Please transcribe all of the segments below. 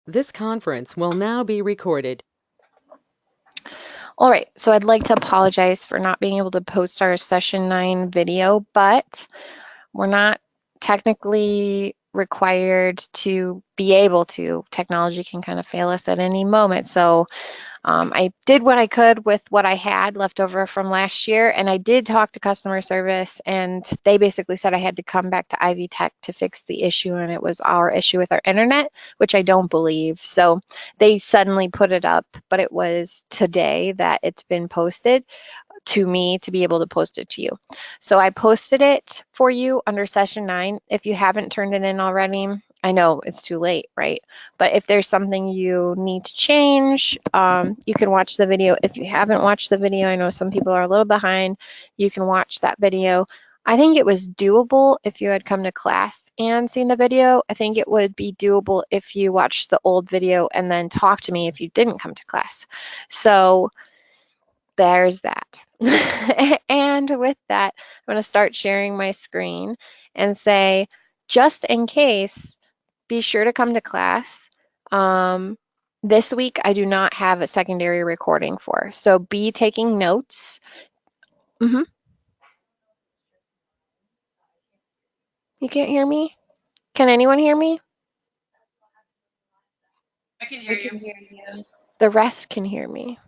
This conference will now be recorded. All right, so I'd like to apologize for not being able to post our session 9 video, but we're not technically required to be able to. Technology can kind of fail us at any moment. So I did what I could with what I had left over from last year, and I did talk to customer service, and they basically said I had to come back to Ivy Tech to fix the issue, and it was our issue with our internet, which I don't believe. So they suddenly put it up, but it was today that it's been posted to me to be able to post it to you. So I posted it for you under session 9. If you haven't turned it in already, I know it's too late, right? But if there's something you need to change, you can watch the video. If you haven't watched the video, I know some people are a little behind, you can watch that video. I think it was doable if you had come to class and seen the video. I think it would be doable if you watched the old video and then talked to me if you didn't come to class. So there's that. And with that, I'm going to start sharing my screen and say, just in case, be sure to come to class. This week, I do not have a secondary recording for, so be taking notes. hmm You can't hear me? Can anyone hear me? I can I hear you. can hear you. The rest can hear me.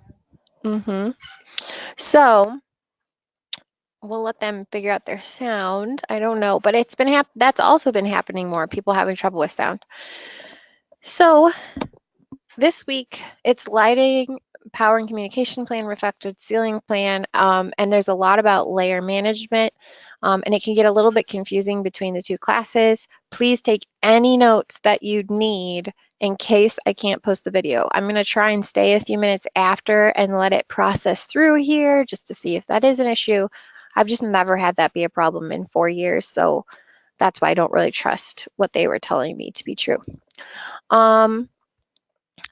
hmm So we'll let them figure out their sound. I don't know, but it's been that's also been happening more. People having trouble with sound. So this week it's lighting, power and communication plan, reflected ceiling plan, and there's a lot about layer management, and it can get a little bit confusing between the two classes. Please take any notes that you need in case I can't post the video. I'm going to try and stay a few minutes after and let it process through here just to see if that is an issue. I've just never had that be a problem in 4 years, so that's why I don't really trust what they were telling me to be true. Um,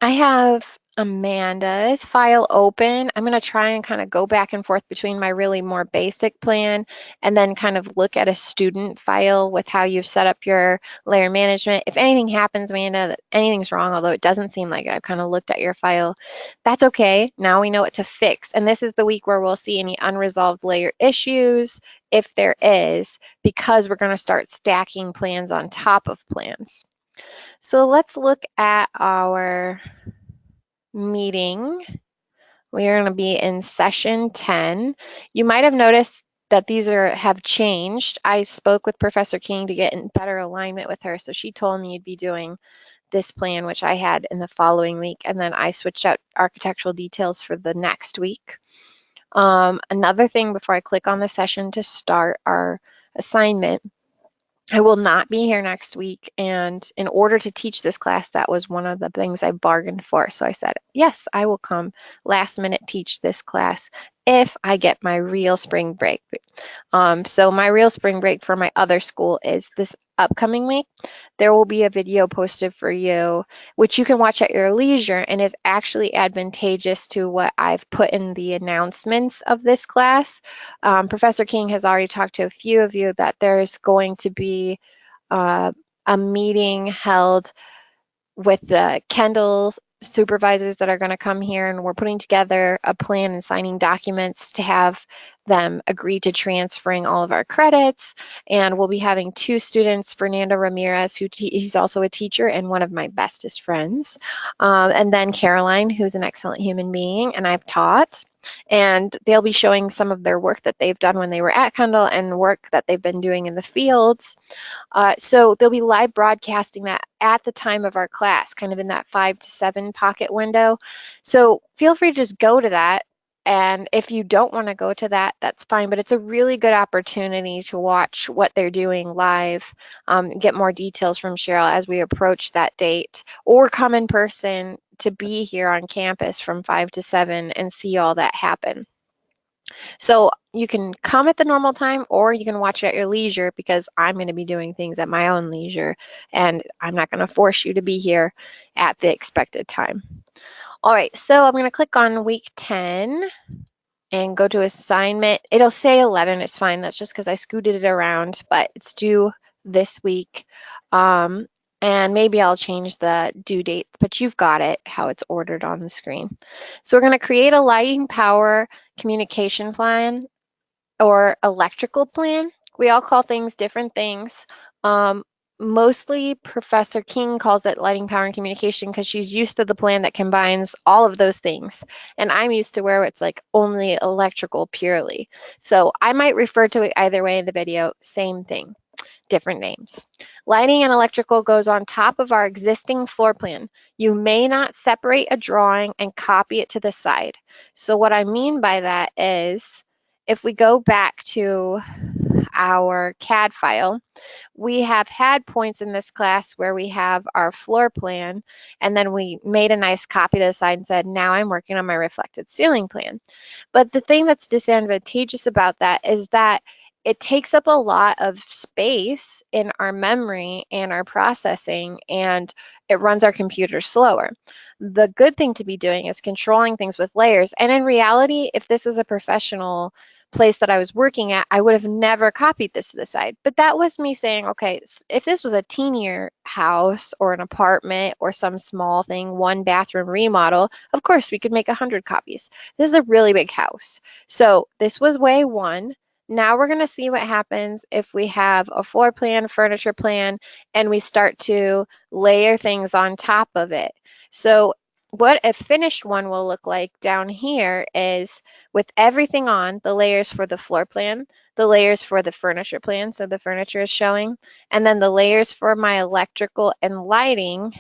I have Amanda's file open. I'm going to try and kind of go back and forth between my really more basic plan and then kind of look at a student file with how you've set up your layer management. If anything happens, Amanda, that anything's wrong, although it doesn't seem like it, I've kind of looked at your file. That's okay. Now we know what to fix. And this is the week where we'll see any unresolved layer issues, if there is, because we're going to start stacking plans on top of plans. So let's look at our meeting. We are going to be in session 10. You might have noticed that these have changed. I spoke with Professor King to get in better alignment with her, so she told me you'd be doing this plan, which I had in the following week, and then I switched out architectural details for the next week. Another thing before I click on the session to start our assignment, I will not be here next week, and in order to teach this class, that was one of the things I bargained for. So I said, yes, I will come last minute teach this class if I get my real spring break. So my real spring break for my other school is this upcoming week. There will be a video posted for you, which you can watch at your leisure and is actually advantageous to what I've put in the announcements of this class. Professor King has already talked to a few of you that there's going to be uh, a meeting held with the Kendall supervisors that are going to come here, and we're putting together a plan and signing documents to have them agree to transferring all of our credits. And we'll be having two students, Fernando Ramirez, he's also a teacher and one of my bestest friends, and then Caroline, who's an excellent human being and I've taught. And they'll be showing some of their work that they've done when they were at Kendall and work that they've been doing in the fields. So they'll be live broadcasting that at the time of our class, kind of in that 5 to 7 pocket window. So feel free to just go to that. And if you don't want to go to that, that's fine. But it's a really good opportunity to watch what they're doing live, get more details from Cheryl as we approach that date, or come in person to be here on campus from 5 to 7 and see all that happen. So you can come at the normal time or you can watch it at your leisure, because I'm going to be doing things at my own leisure and I'm not going to force you to be here at the expected time. All right, so I'm going to click on week 10 and go to assignment. It'll say 11, it's fine. That's just because I scooted it around, but it's due this week. And maybe I'll change the due dates, but you've got it, how it's ordered on the screen. So we're going to create a lighting, power, communication plan or electrical plan. We all call things different things. Um, Mostly Professor King calls it lighting, power, and communication because she's used to the plan that combines all of those things. And I'm used to where it's like only electrical purely. So I might refer to it either way in the video, same thing, different names. Lighting and electrical goes on top of our existing floor plan. You may not separate a drawing and copy it to the side. So what I mean by that is if we go back to our CAD file, we have had points in this class where we have our floor plan and then we made a nice copy to the side and said, now I'm working on my reflected ceiling plan. But the thing that's disadvantageous about that is that it takes up a lot of space in our memory and our processing, and it runs our computer slower. The good thing to be doing is controlling things with layers. And in reality, if this was a professional place that I was working at, I would have never copied this to the side. But that was me saying, okay, if this was a teenier house or an apartment or some small thing, one bathroom remodel, of course we could make 100 copies. This is a really big house. So this was way one. Now we're going to see what happens if we have a floor plan, furniture plan, and we start to layer things on top of it. So what a finished one will look like down here is with everything on, the layers for the floor plan, the layers for the furniture plan, so the furniture is showing, and then the layers for my electrical and lighting,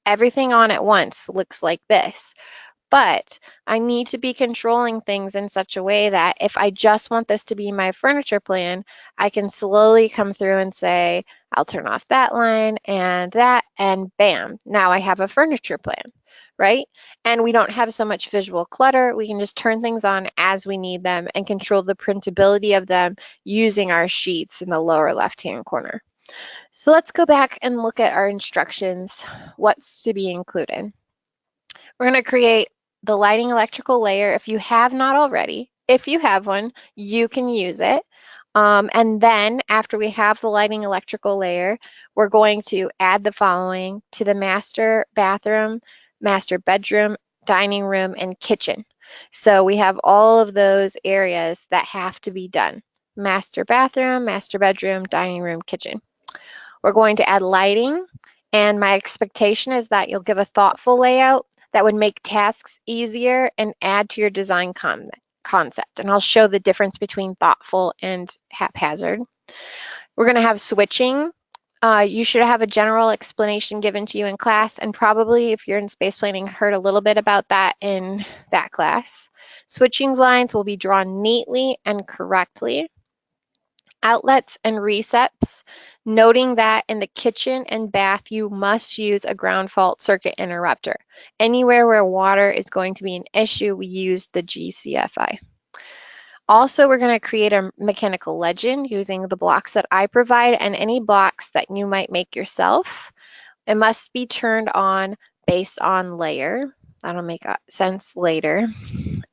everything on at once looks like this. But I need to be controlling things in such a way that if I just want this to be my furniture plan, I can slowly come through and say, I'll turn off that line and that, and bam, now I have a furniture plan, right? And we don't have so much visual clutter. We can just turn things on as we need them and control the printability of them using our sheets in the lower left-hand corner. So let's go back and look at our instructions, what's to be included. We're going to create the lighting electrical layer if you have not already. If you have one, you can use it. And then after we have the lighting electrical layer, we're going to add the following to the master bathroom, master bedroom, dining room, and kitchen. So we have all of those areas that have to be done. Master bathroom, master bedroom, dining room, kitchen. We're going to add lighting, and my expectation is that you'll give a thoughtful layout that would make tasks easier and add to your design concept. And I'll show the difference between thoughtful and haphazard. We're going to have switching. You should have a general explanation given to you in class, and probably if you're in space planning, heard a little bit about that in that class. Switching lines will be drawn neatly and correctly. Outlets and receps, noting that in the kitchen and bath, you must use a ground fault circuit interrupter. Anywhere where water is going to be an issue, we use the GCFI. Also, we're going to create a mechanical legend using the blocks that I provide and any blocks that you might make yourself. It must be turned on based on layer. That'll make sense later.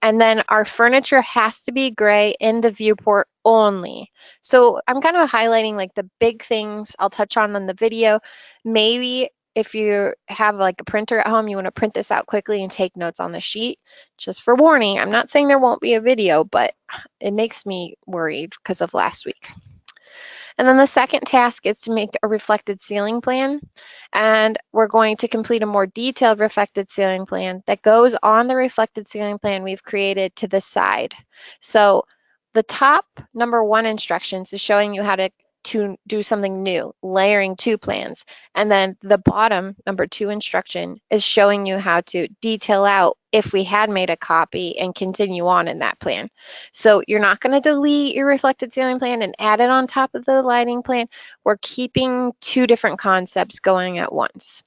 And then our furniture has to be gray in the viewport only. So I'm kind of highlighting like the big things I'll touch on in the video. Maybe if you have like a printer at home, you want to print this out quickly and take notes on the sheet. Just for warning, I'm not saying there won't be a video, but it makes me worried because of last week. And then the second task is to make a reflected ceiling plan. And we're going to complete a more detailed reflected ceiling plan that goes on the reflected ceiling plan we've created to the side. So the top number 1 instructions is showing you how to do something new, layering 2 plans. And then the bottom number 2 instruction is showing you how to detail out if we had made a copy and continue on in that plan. So you're not going to delete your reflected ceiling plan and add it on top of the lighting plan. We're keeping 2 different concepts going at once.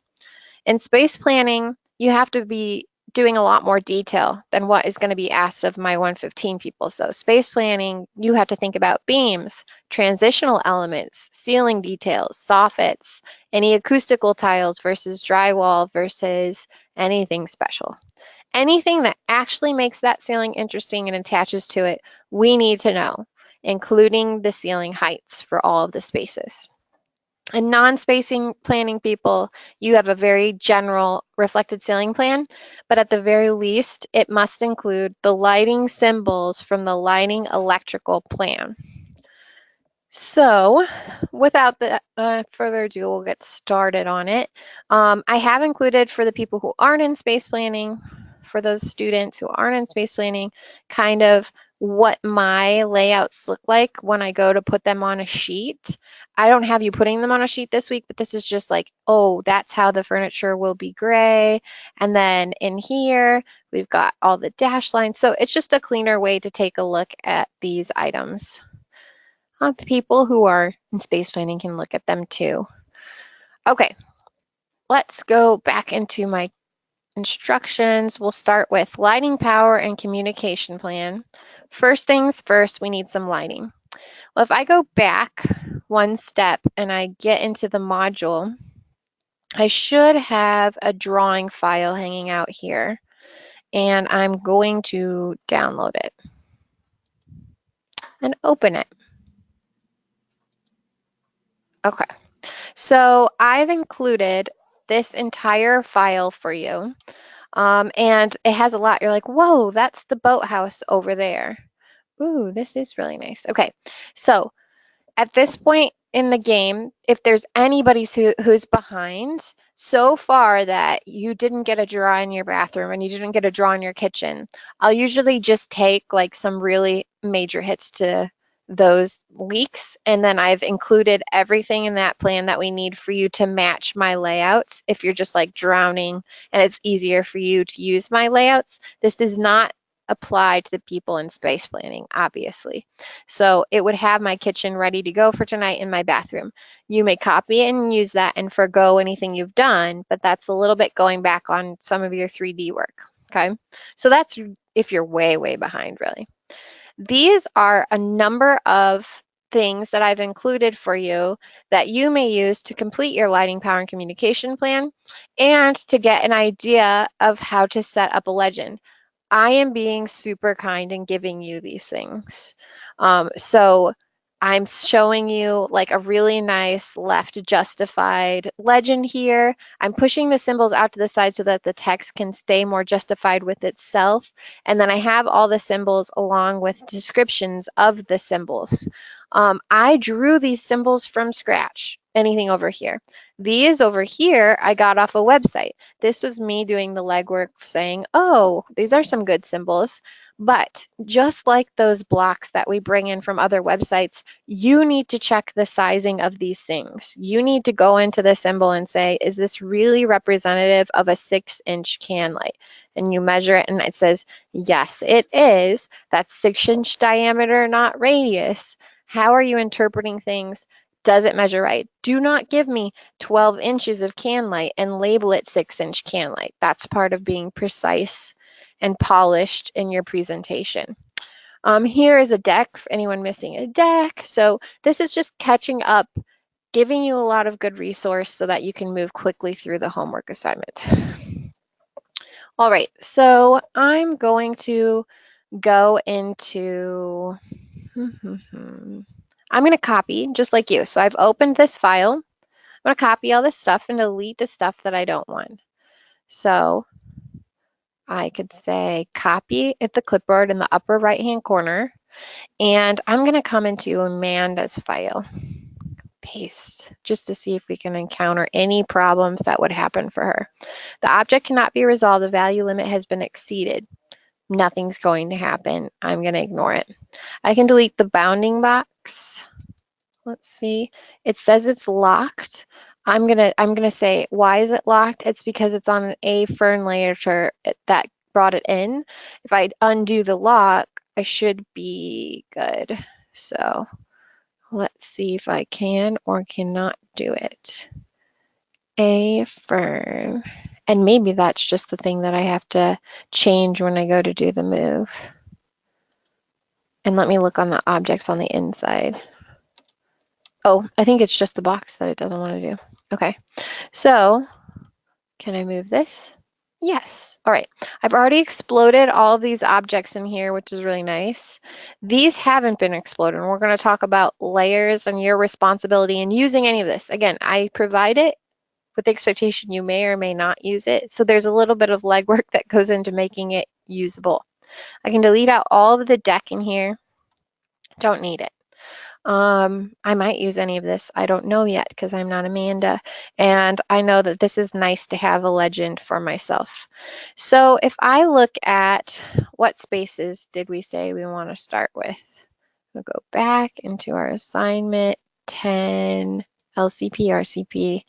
In space planning, you have to be doing a lot more detail than what is going to be asked of my 115 people. So space planning, you have to think about beams, transitional elements, ceiling details, soffits, any acoustical tiles versus drywall versus anything special. Anything that actually makes that ceiling interesting and attaches to it, we need to know, including the ceiling heights for all of the spaces. And non-spacing planning people, you have a very general reflected ceiling plan, but at the very least, it must include the lighting symbols from the lighting electrical plan. So, without further ado, we'll get started on it. I have included for the people who aren't in space planning, for those students who aren't in space planning, kind of what my layouts look like when I go to put them on a sheet. I don't have you putting them on a sheet this week, but this is just like, oh, that's how the furniture will be gray. And then in here, we've got all the dash lines. So it's just a cleaner way to take a look at these items. People who are in space planning can look at them too. Okay, let's go back into my instructions. We'll start with lighting, power, and communication plan. First things first, we need some lighting. Well, if I go back one step and I get into the module, I should have a drawing file hanging out here, and I'm going to download it and open it. Okay. So I've included this entire file for you, and it has a lot. You're like, whoa, that's the boathouse over there. Ooh, this is really nice. Okay, so at this point in the game, if there's anybody who's behind so far that you didn't get a draw in your bathroom and you didn't get a draw in your kitchen, I'll usually just take like some really major hits to those leaks, and then I've included everything in that plan that we need for you to match my layouts. If you're just like drowning and it's easier for you to use my layouts, this does not apply to the people in space planning, obviously. So it would have my kitchen ready to go for tonight in my bathroom. You may copy it and use that and forgo anything you've done, but that's a little bit going back on some of your 3D work, okay? So that's if you're way, way behind, really. These are a number of things that I've included for you that you may use to complete your lighting, power, and communication plan and to get an idea of how to set up a legend. I am being super kind and giving you these things. So I'm showing you like a really nice left justified legend here. I'm pushing the symbols out to the side so that the text can stay more justified with itself. And then I have all the symbols along with descriptions of the symbols. I drew these symbols from scratch. Anything over here. These over here, I got off a website. This was me doing the legwork saying, oh, these are some good symbols. But just like those blocks that we bring in from other websites, you need to check the sizing of these things. You need to go into the symbol and say, is this really representative of a 6-inch can light? And you measure it and it says, yes, it is. That's 6-inch diameter, not radius. How are you interpreting things? Does it measure right? Do not give me 12 inches of can light and label it 6-inch can light. That's part of being precise and polished in your presentation. Here is a deck for anyone missing a deck. So this is just catching up, giving you a lot of good resource so that you can move quickly through the homework assignment. All right, so I'm going to go into, I'm going to copy just like you. So I've opened this file. I'm going to copy all this stuff and delete the stuff that I don't want. So I could say copy at the clipboard in the upper right-hand corner, and I'm going to come into Amanda's file, paste, just to see if we can encounter any problems that would happen for her. The object cannot be resolved. The value limit has been exceeded. Nothing's going to happen. I'm going to ignore it. I can delete the bounding box. Let's see. It says it's locked. I'm gonna say, why is it locked? It's because it's on an A fern layer that brought it in. If I undo the lock, I should be good. So let's see if I can or cannot do it. A fern. And maybe that's just the thing that I have to change when I go to do the move. And let me look on the objects on the inside. Oh, I think it's just the box that it doesn't want to do. Okay, so can I move this? Yes. All right. I've already exploded all of these objects in here, which is really nice. These haven't been exploded. And we're going to talk about layers and your responsibility in using any of this. Again, I provide it with the expectation you may or may not use it. So there's a little bit of legwork that goes into making it usable. I can delete out all of the deck in here. Don't need it. I might use any of this. I don't know yet because I'm not Amanda. And I know that this is nice to have a legend for myself. So if I look at what spaces did we say we want to start with? We'll go back into our assignment 10 LCP, RCP,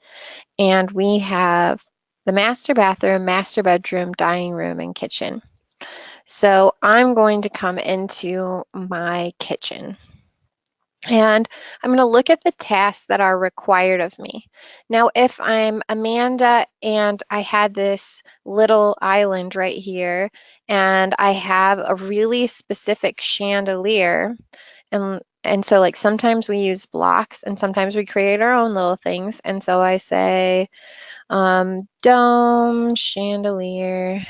and we have the master bathroom, master bedroom, dining room, and kitchen. So I'm going to come into my kitchen. And I'm going to look at the tasks that are required of me. Now, if I'm Amanda and I had this little island right here, and I have a really specific chandelier, and so like sometimes we use blocks and sometimes we create our own little things. And so I say dome, chandelier,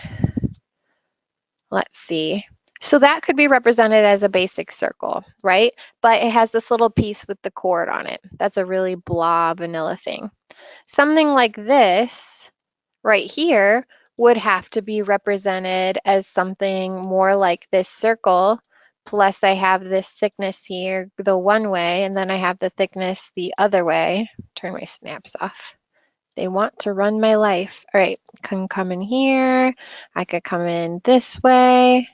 let's see. So that could be represented as a basic circle, right? But it has this little piece with the cord on it. That's a really blah vanilla thing. Something like this right here would have to be represented as something more like this circle, plus I have this thickness here the one way, and then I have the thickness the other way. Turn my snaps off. They want to run my life. All right, can come in here. I could come in this way.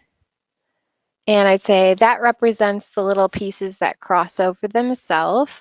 And I'd say that represents the little pieces that cross over themselves.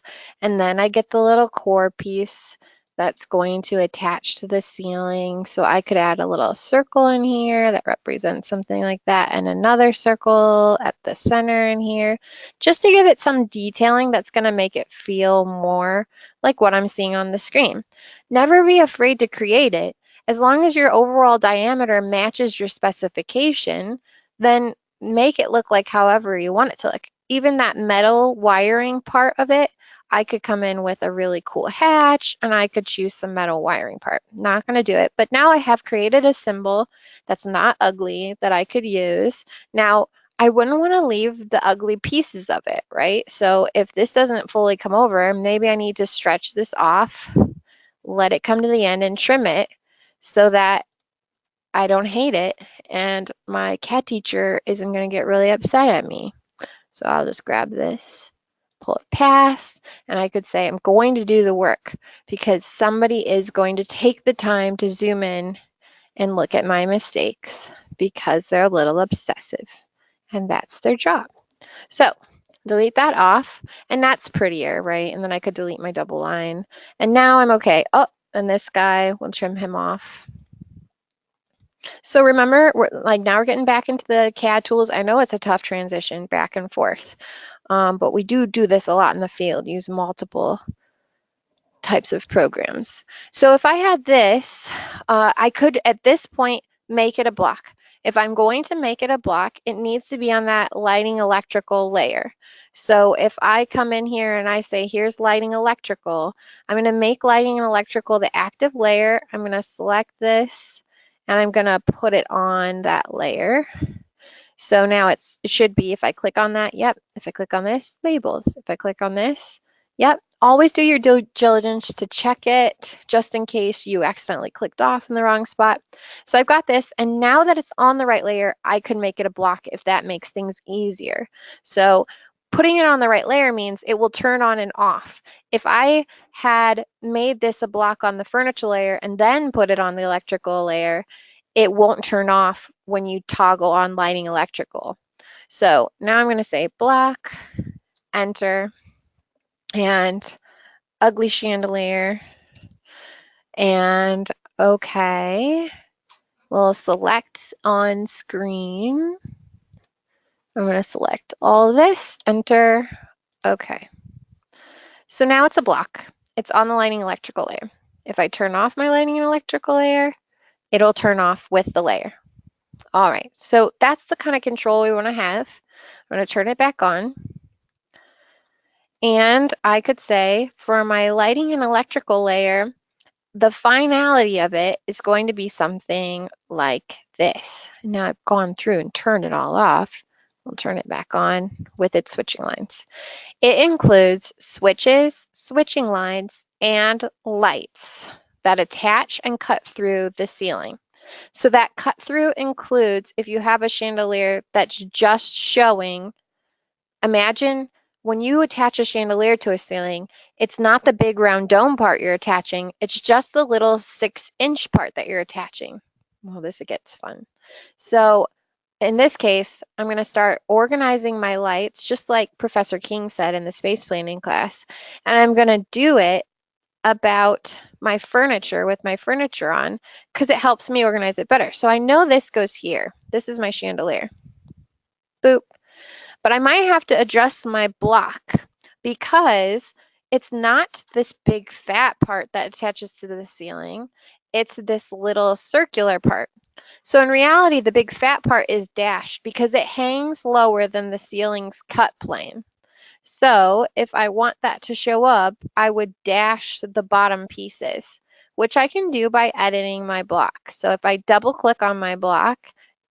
And then I get the little core piece that's going to attach to the ceiling. So I could add a little circle in here that represents something like that, and another circle at the center in here, just to give it some detailing that's going to make it feel more like what I'm seeing on the screen. Never be afraid to create it. As long as your overall diameter matches your specification, then make it look like however you want it to look. Even that metal wiring part of it, I could come in with a really cool hatch and I could choose some metal wiring part. Not going to do it, but now I have created a symbol that's not ugly that I could use. Now, I wouldn't want to leave the ugly pieces of it, right? So if this doesn't fully come over, maybe I need to stretch this off, let it come to the end and trim it so that I don't hate it, and my cat teacher isn't going to get really upset at me. So I'll just grab this, pull it past, and I could say I'm going to do the work because somebody is going to take the time to zoom in and look at my mistakes because they're a little obsessive, and that's their job. So delete that off, and that's prettier, right? And then I could delete my double line, and now I'm okay. Oh, and this guy, we'll trim him off. So remember, now we're getting back into the CAD tools. I know it's a tough transition back and forth, but we do this a lot in the field, use multiple types of programs. So if I had this, I could at this point make it a block. If I'm going to make it a block, it needs to be on that lighting electrical layer. So if I come in here and I say, here's lighting electrical, I'm going to make lighting and electrical the active layer. I'm going to select this and I'm going to put it on that layer. So now it should be, if I click on that, yep. If I click on this, labels. If I click on this, yep. Always do your due diligence to check it just in case you accidentally clicked off in the wrong spot. So I've got this, and now that it's on the right layer, I could make it a block if that makes things easier. So putting it on the right layer means it will turn on and off. If I had made this a block on the furniture layer and then put it on the electrical layer, it won't turn off when you toggle on lighting electrical. So now I'm going to say block, enter, and ugly chandelier, and okay. We'll select on screen. I'm going to select all of this, enter, okay. So now it's a block. It's on the lighting electrical layer. If I turn off my lighting and electrical layer, it'll turn off with the layer. All right, so that's the kind of control we want to have. I'm going to turn it back on. And I could say for my lighting and electrical layer, the finality of it is going to be something like this. Now I've gone through and turned it all off. I'll turn it back on with its switching lines. It includes switches, switching lines, and lights that attach and cut through the ceiling. So that cut through includes if you have a chandelier that's just showing. Imagine when you attach a chandelier to a ceiling, it's not the big round dome part you're attaching, it's just the little 6-inch part that you're attaching. Well, this gets fun. So in this case, I'm going to start organizing my lights, just like Professor King said in the space planning class, and I'm going to do it about my furniture with my furniture on because it helps me organize it better. So I know this goes here. This is my chandelier. Boop. But I might have to adjust my block because it's not this big fat part that attaches to the ceiling. It's this little circular part. So in reality, the big fat part is dashed because it hangs lower than the ceiling's cut plane. So if I want that to show up, I would dash the bottom pieces, which I can do by editing my block. So if I double click on my block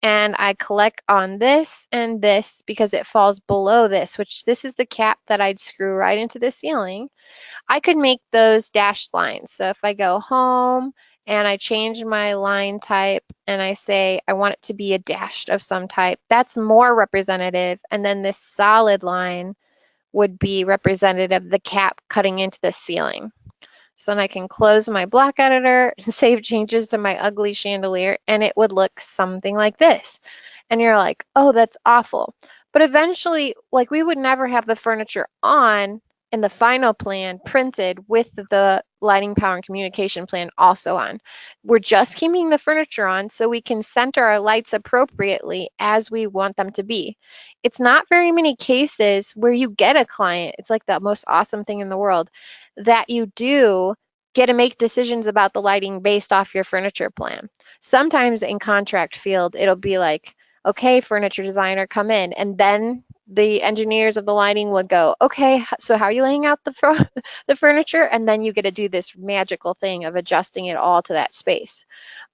and I click on this and this because it falls below this, which this is the cap that I'd screw right into the ceiling, I could make those dashed lines. So if I go home and I change my line type and I say I want it to be a dashed of some type, that's more representative. And then this solid line would be representative of the cap cutting into the ceiling. So then I can close my block editor, save changes to my ugly chandelier, and it would look something like this. And you're like, oh, that's awful. But eventually, like we would never have the furniture on in the final plan printed with the lighting, power, and communication plan also on. We're just keeping the furniture on so we can center our lights appropriately as we want them to be. It's not very many cases where you get a client, it's like the most awesome thing in the world, that you do get to make decisions about the lighting based off your furniture plan. Sometimes in contract field, it'll be like, okay, furniture designer, come in. And then the engineers of the lighting would go, okay, so how are you laying out the furniture? And then you get to do this magical thing of adjusting it all to that space.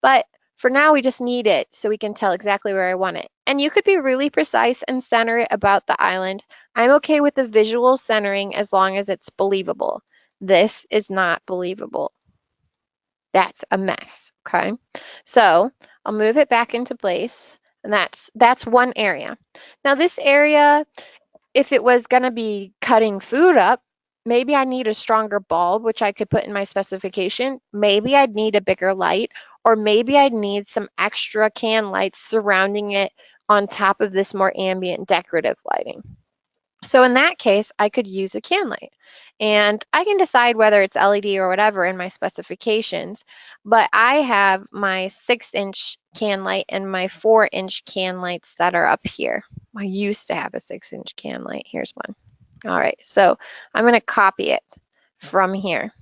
But for now, we just need it so we can tell exactly where I want it. And you could be really precise and center it about the island. I'm okay with the visual centering as long as it's believable. This is not believable. That's a mess, okay? So I'll move it back into place, and that's one area. Now this area, if it was gonna be cutting food up, maybe I need a stronger bulb, which I could put in my specification. Maybe I'd need a bigger light, or maybe I'd need some extra can lights surrounding it on top of this more ambient decorative lighting. So in that case, I could use a can light. And I can decide whether it's LED or whatever in my specifications, but I have my 6-inch can light and my 4-inch can lights that are up here. I used to have a 6-inch can light. Here's one. All right, so I'm going to copy it from here.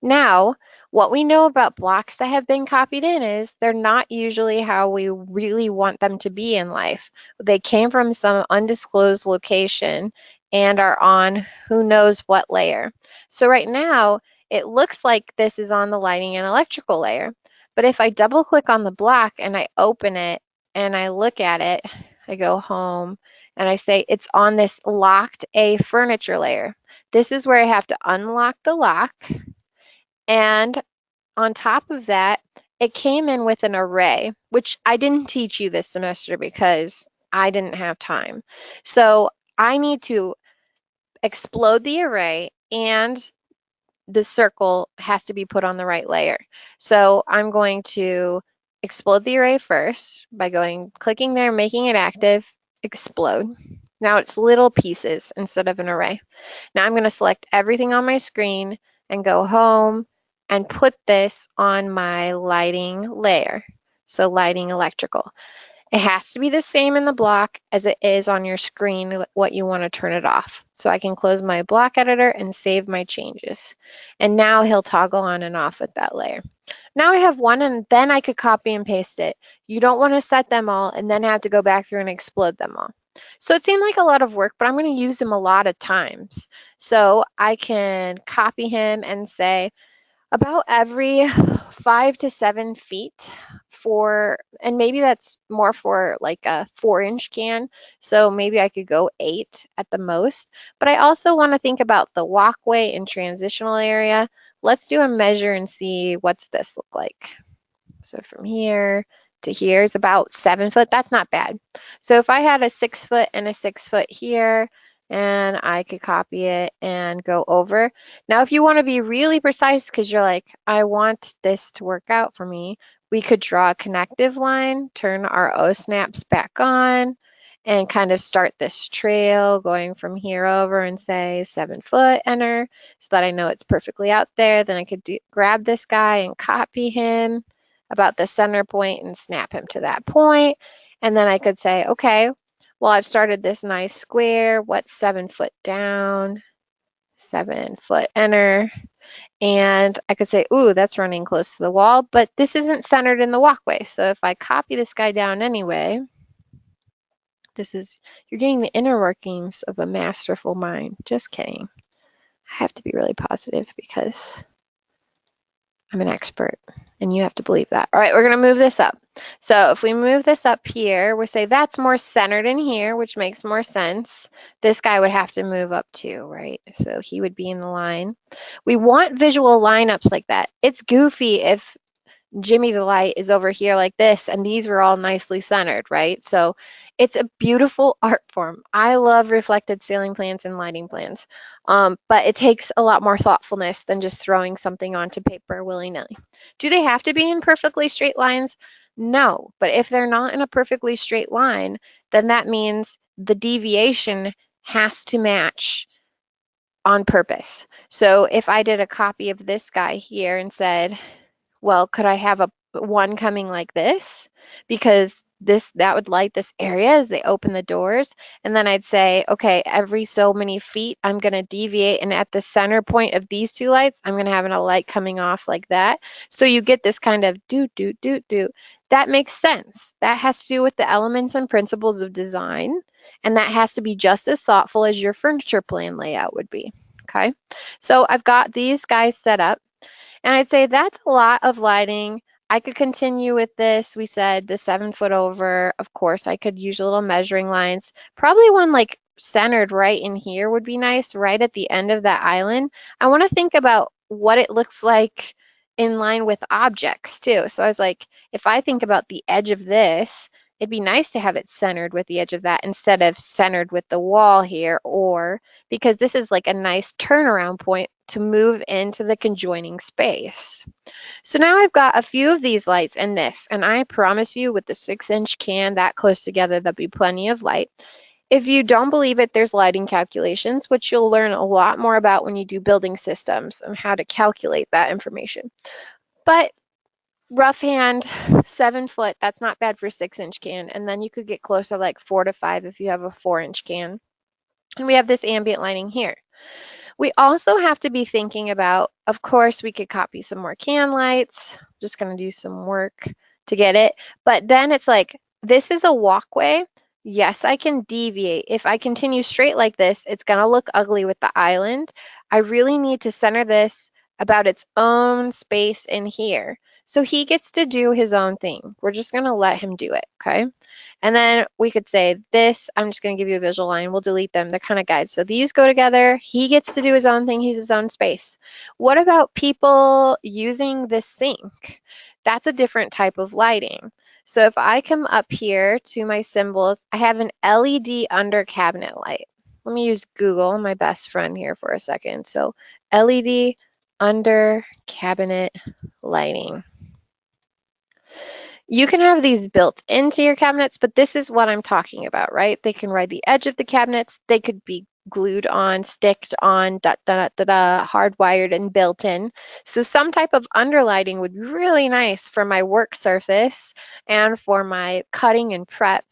Now, what we know about blocks that have been copied in is they're not usually how we really want them to be in life. They came from some undisclosed location and are on who knows what layer. So right now, it looks like this is on the lighting and electrical layer. But if I double click on the block and I open it and I look at it, I go home and I say it's on this locked A furniture layer. This is where I have to unlock the lock, and on top of that, it came in with an array, which I didn't teach you this semester because I didn't have time. So I need to explode the array and the circle has to be put on the right layer. So I'm going to explode the array first by clicking there, making it active, explode. Now it's little pieces instead of an array. Now I'm going to select everything on my screen and go home and put this on my lighting layer. So lighting electrical. It has to be the same in the block as it is on your screen, what you want to turn it off. So I can close my block editor and save my changes. And now he'll toggle on and off with that layer. Now I have one, and then I could copy and paste it. You don't want to set them all and then have to go back through and explode them all. So it seemed like a lot of work, but I'm going to use them a lot of times. So I can copy him and say, About every 5 to 7 feet and maybe that's more for like a 4-inch can. So maybe I could go 8 at the most. But I also want to think about the walkway and transitional area. Let's do a measure and see what's this look like. So from here to here is about 7 foot. That's not bad. So if I had a 6 foot and a 6 foot here, and I could copy it and go over. Now, if you want to be really precise, because you're like, I want this to work out for me, we could draw a connective line, turn our O snaps back on, and kind of start this trail going from here over and say 7 foot, enter, so that I know it's perfectly out there. Then I could grab this guy and copy him about the center point and snap him to that point. And then I could say, okay, well, I've started this nice square. What's 7 foot down? 7 foot, enter. And I could say, ooh, that's running close to the wall, but this isn't centered in the walkway. So if I copy this guy down anyway, you're getting the inner workings of a masterful mind. Just kidding. I have to be really positive because I'm an expert and you have to believe that. All right, we're going to move this up. So if we move this up here, we say that's more centered in here, which makes more sense. This guy would have to move up too, right? So he would be in the line. We want visual lineups like that. It's goofy if Jimmy the Light is over here like this, and these were all nicely centered, right? So it's a beautiful art form. I love reflected ceiling plans and lighting plans, but it takes a lot more thoughtfulness than just throwing something onto paper willy-nilly. Do they have to be in perfectly straight lines? No, but if they're not in a perfectly straight line, then that means the deviation has to match on purpose. So if I did a copy of this guy here and said, well, could I have a one coming like this? Because that would light this area as they open the doors. And then I'd say, okay, every so many feet, I'm going to deviate. And at the center point of these two lights, I'm going to have a light coming off like that. So you get this kind of do, do, do, do. That makes sense. That has to do with the elements and principles of design. And that has to be just as thoughtful as your furniture plan layout would be. Okay. So I've got these guys set up. And I'd say that's a lot of lighting. I could continue with this. We said the 7 foot over. Of course, I could use little measuring lines. Probably one like centered right in here would be nice, right at the end of that island. I want to think about what it looks like in line with objects too. So I was like, if I think about the edge of this, it'd be nice to have it centered with the edge of that instead of centered with the wall here, or because this is like a nice turnaround point to move into the conjoining space. So now I've got a few of these lights and this, and I promise you with the 6-inch can that close together, there'll be plenty of light. If you don't believe it, there's lighting calculations, which you'll learn a lot more about when you do building systems and how to calculate that information. But rough hand, 7 foot, that's not bad for a 6-inch can. And then you could get closer like 4 to 5 if you have a 4-inch can. And we have this ambient lighting here. We also have to be thinking about, of course, we could copy some more can lights. Just going to do some work to get it. But then it's like, this is a walkway. Yes, I can deviate. If I continue straight like this, it's going to look ugly with the island. I really need to center this about its own space in here. So he gets to do his own thing. We're just going to let him do it, okay? And then we could say this, I'm just going to give you a visual line. We'll delete them. They're kind of guides. So these go together. He gets to do his own thing. He's his own space. What about people using the sink? That's a different type of lighting. So if I come up here to my symbols, I have an LED under cabinet light. Let me use Google, my best friend here for a second. So LED under cabinet lighting. You can have these built into your cabinets, but this is what I'm talking about, right? They can ride the edge of the cabinets. They could be glued on, sticked on, hardwired and built in. So some type of underlighting would be really nice for my work surface and for my cutting and prep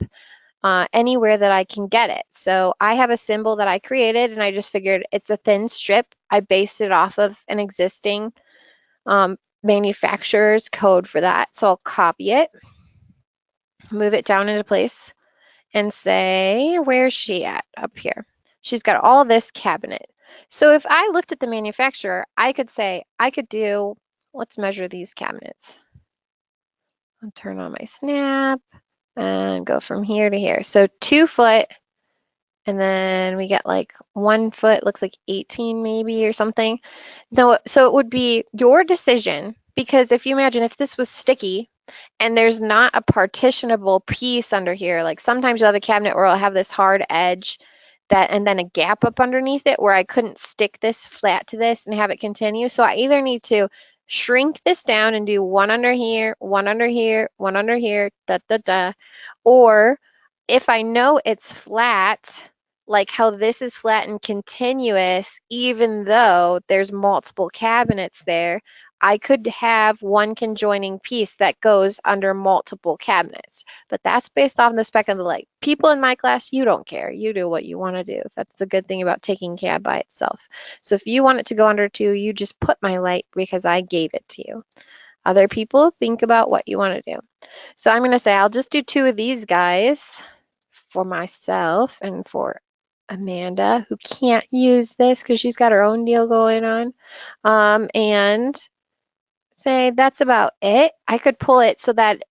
anywhere that I can get it. So I have a symbol that I created and I just figured it's a thin strip. I based it off of an existing manufacturer's code for that. So I'll copy it, move it down into place, and say, where's she at? Up here. She's got all this cabinet. So if I looked at the manufacturer, I could say, I could do let's measure these cabinets. I'll turn on my snap and go from here to here. So 2 foot, and then we get like 1 foot, looks like 18 maybe or something. No, so it would be your decision, because if you imagine if this was sticky and there's not a partitionable piece under here, like sometimes you'll have a cabinet where I'll have this hard edge that and then a gap up underneath it where I couldn't stick this flat to this and have it continue. So I either need to shrink this down and do one under here, one under here, one under here, da da da, or if I know it's flat, like how this is flat and continuous, even though there's multiple cabinets there, I could have one conjoining piece that goes under multiple cabinets. But that's based off the spec of the light. People in my class, you don't care. You do what you want to do. That's the good thing about taking CAD by itself. So if you want it to go under 2, you just put my light because I gave it to you. Other people, think about what you want to do. So I'm going to say I'll just do 2 of these guys for myself and for Amanda, who can't use this because she's got her own deal going on. And say that's about it. I could pull it so that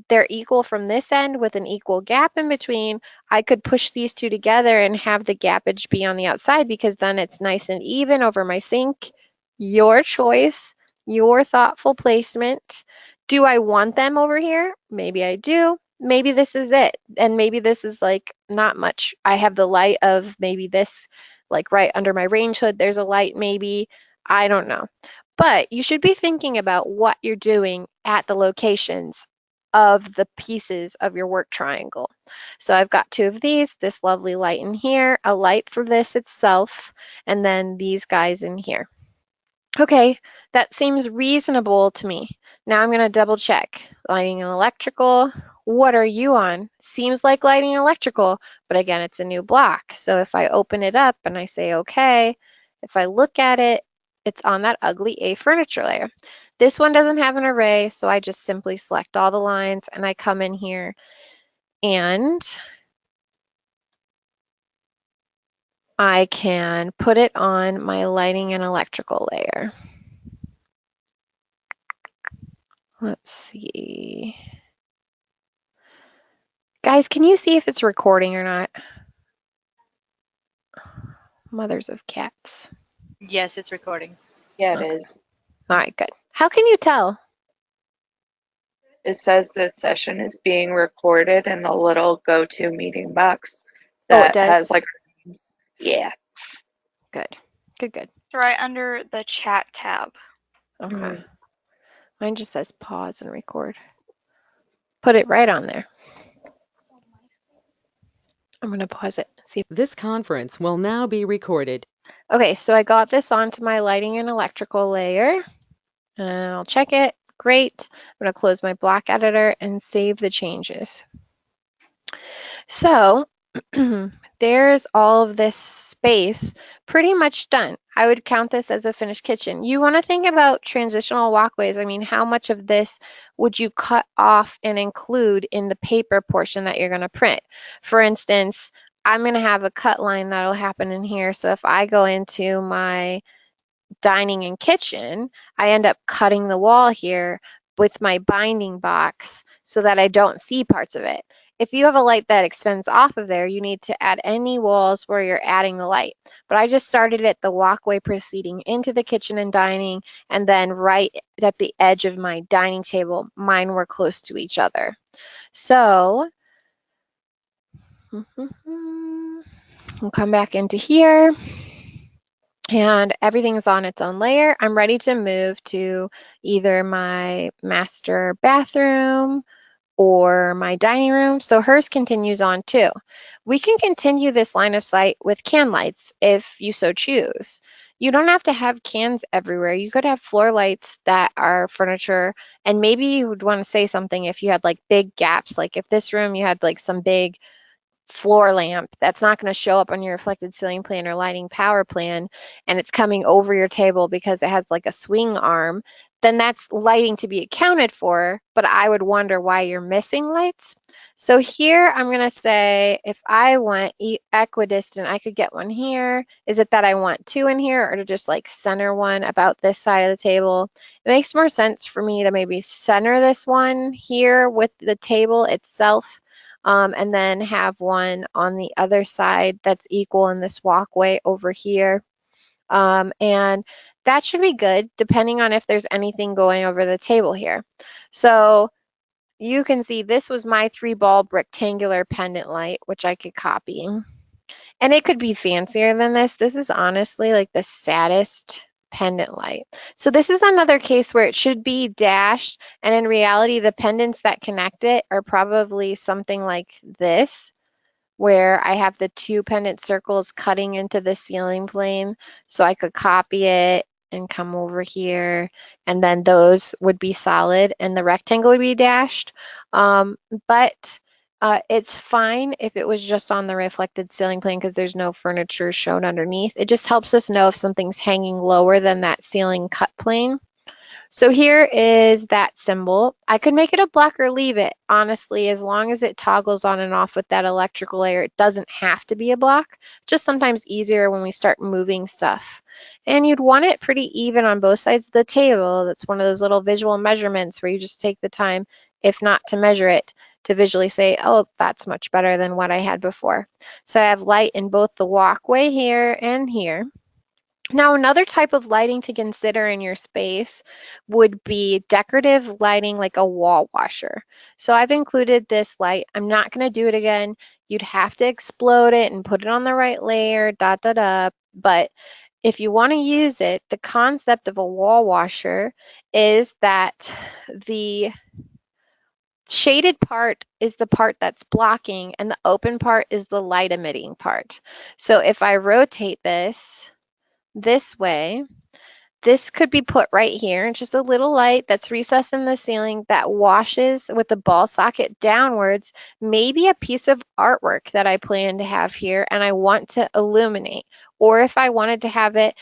they're equal from this end with an equal gap in between. I could push these 2 together and have the gappage be on the outside because then it's nice and even over my sink. Your choice, your thoughtful placement. Do I want them over here? Maybe I do. Maybe this is it. And maybe this is like not much. I have the light of maybe this, like right under my range hood, there's a light maybe. I don't know. But you should be thinking about what you're doing at the locations of the pieces of your work triangle. So I've got 2 of these, this lovely light in here, a light for this itself, and then these guys in here. Okay, that seems reasonable to me. Now I'm going to double check. Lighting and electrical, what are you on? Seems like lighting and electrical, but again, it's a new block. So if I open it up and I say okay, if I look at it, it's on that ugly A furniture layer. This one doesn't have an array, so I just simply select all the lines and I come in here and I can put it on my lighting and electrical layer. Let's see. Guys, can you see if it's recording or not? Mothers of cats. Yes, it's recording. Yeah, it Okay. is. All right, good. How can you tell? It says the session is being recorded in the little go-to meeting box Oh, it that does? has like names. Yeah. Good. Good, good. It's right under the chat tab. Okay. Mhm. Mine just says pause and record. Put it right on there. I'm going to pause it. See. This conference will now be recorded. Okay, so I got this onto my lighting and electrical layer. And I'll check it. Great. I'm going to close my block editor and save the changes. So there's all of this space pretty much done. I would count this as a finished kitchen. You want to think about transitional walkways. I mean, how much of this would you cut off and include in the paper portion that you're going to print? For instance, I'm going to have a cut line that'll happen in here. So if I go into my dining and kitchen, I end up cutting the wall here with my binding box so that I don't see parts of it. If you have a light that extends off of there, you need to add any walls where you're adding the light. But I just started at the walkway proceeding into the kitchen and dining, and then right at the edge of my dining table, mine were close to each other. So we'll come back into here. And everything's on its own layer. I'm ready to move to either my master bathroom or my dining room. So hers continues on too. We can continue this line of sight with can lights if you so choose. You don't have to have cans everywhere. You could have floor lights that are furniture, and maybe you would want to say something if you had like big gaps, like if this room you had like some big floor lamp that's not going to show up on your reflected ceiling plan or lighting power plan, and it's coming over your table because it has like a swing arm, then that's lighting to be accounted for, but I would wonder why you're missing lights. So here I'm going to say if I want equidistant, I could get one here. Is it that I want two in here or to just like center one about this side of the table? It makes more sense for me to maybe center this one here with the table itself, and then have one on the other side that's equal in this walkway over here. And that should be good depending on if there's anything going over the table here. So you can see this was my 3-bulb rectangular pendant light, which I could copy. And it could be fancier than this. This is honestly like the saddest pendant light. So this is another case where it should be dashed, and in reality, the pendants that connect it are probably something like this, where I have the 2 pendant circles cutting into the ceiling plane, so I could copy it and come over here, and then those would be solid and the rectangle would be dashed. But it's fine if it was just on the reflected ceiling plane because there's no furniture shown underneath. It just helps us know if something's hanging lower than that ceiling cut plane. So here is that symbol. I could make it a block or leave it, honestly, as long as it toggles on and off with that electrical layer. It doesn't have to be a block, just sometimes easier when we start moving stuff. And you'd want it pretty even on both sides of the table. That's one of those little visual measurements where you just take the time, if not to measure it, to visually say, oh, that's much better than what I had before. So I have light in both the walkway here and here. Now, another type of lighting to consider in your space would be decorative lighting like a wall washer. So I've included this light. I'm not going to do it again. You'd have to explode it and put it on the right layer, But if you want to use it, the concept of a wall washer is that the shaded part is the part that's blocking and the open part is the light emitting part. So if I rotate this way, this could be put right here. Just a little light that's recessed in the ceiling that washes with the ball socket downwards, maybe a piece of artwork that I plan to have here and I want to illuminate. Or if I wanted to have it,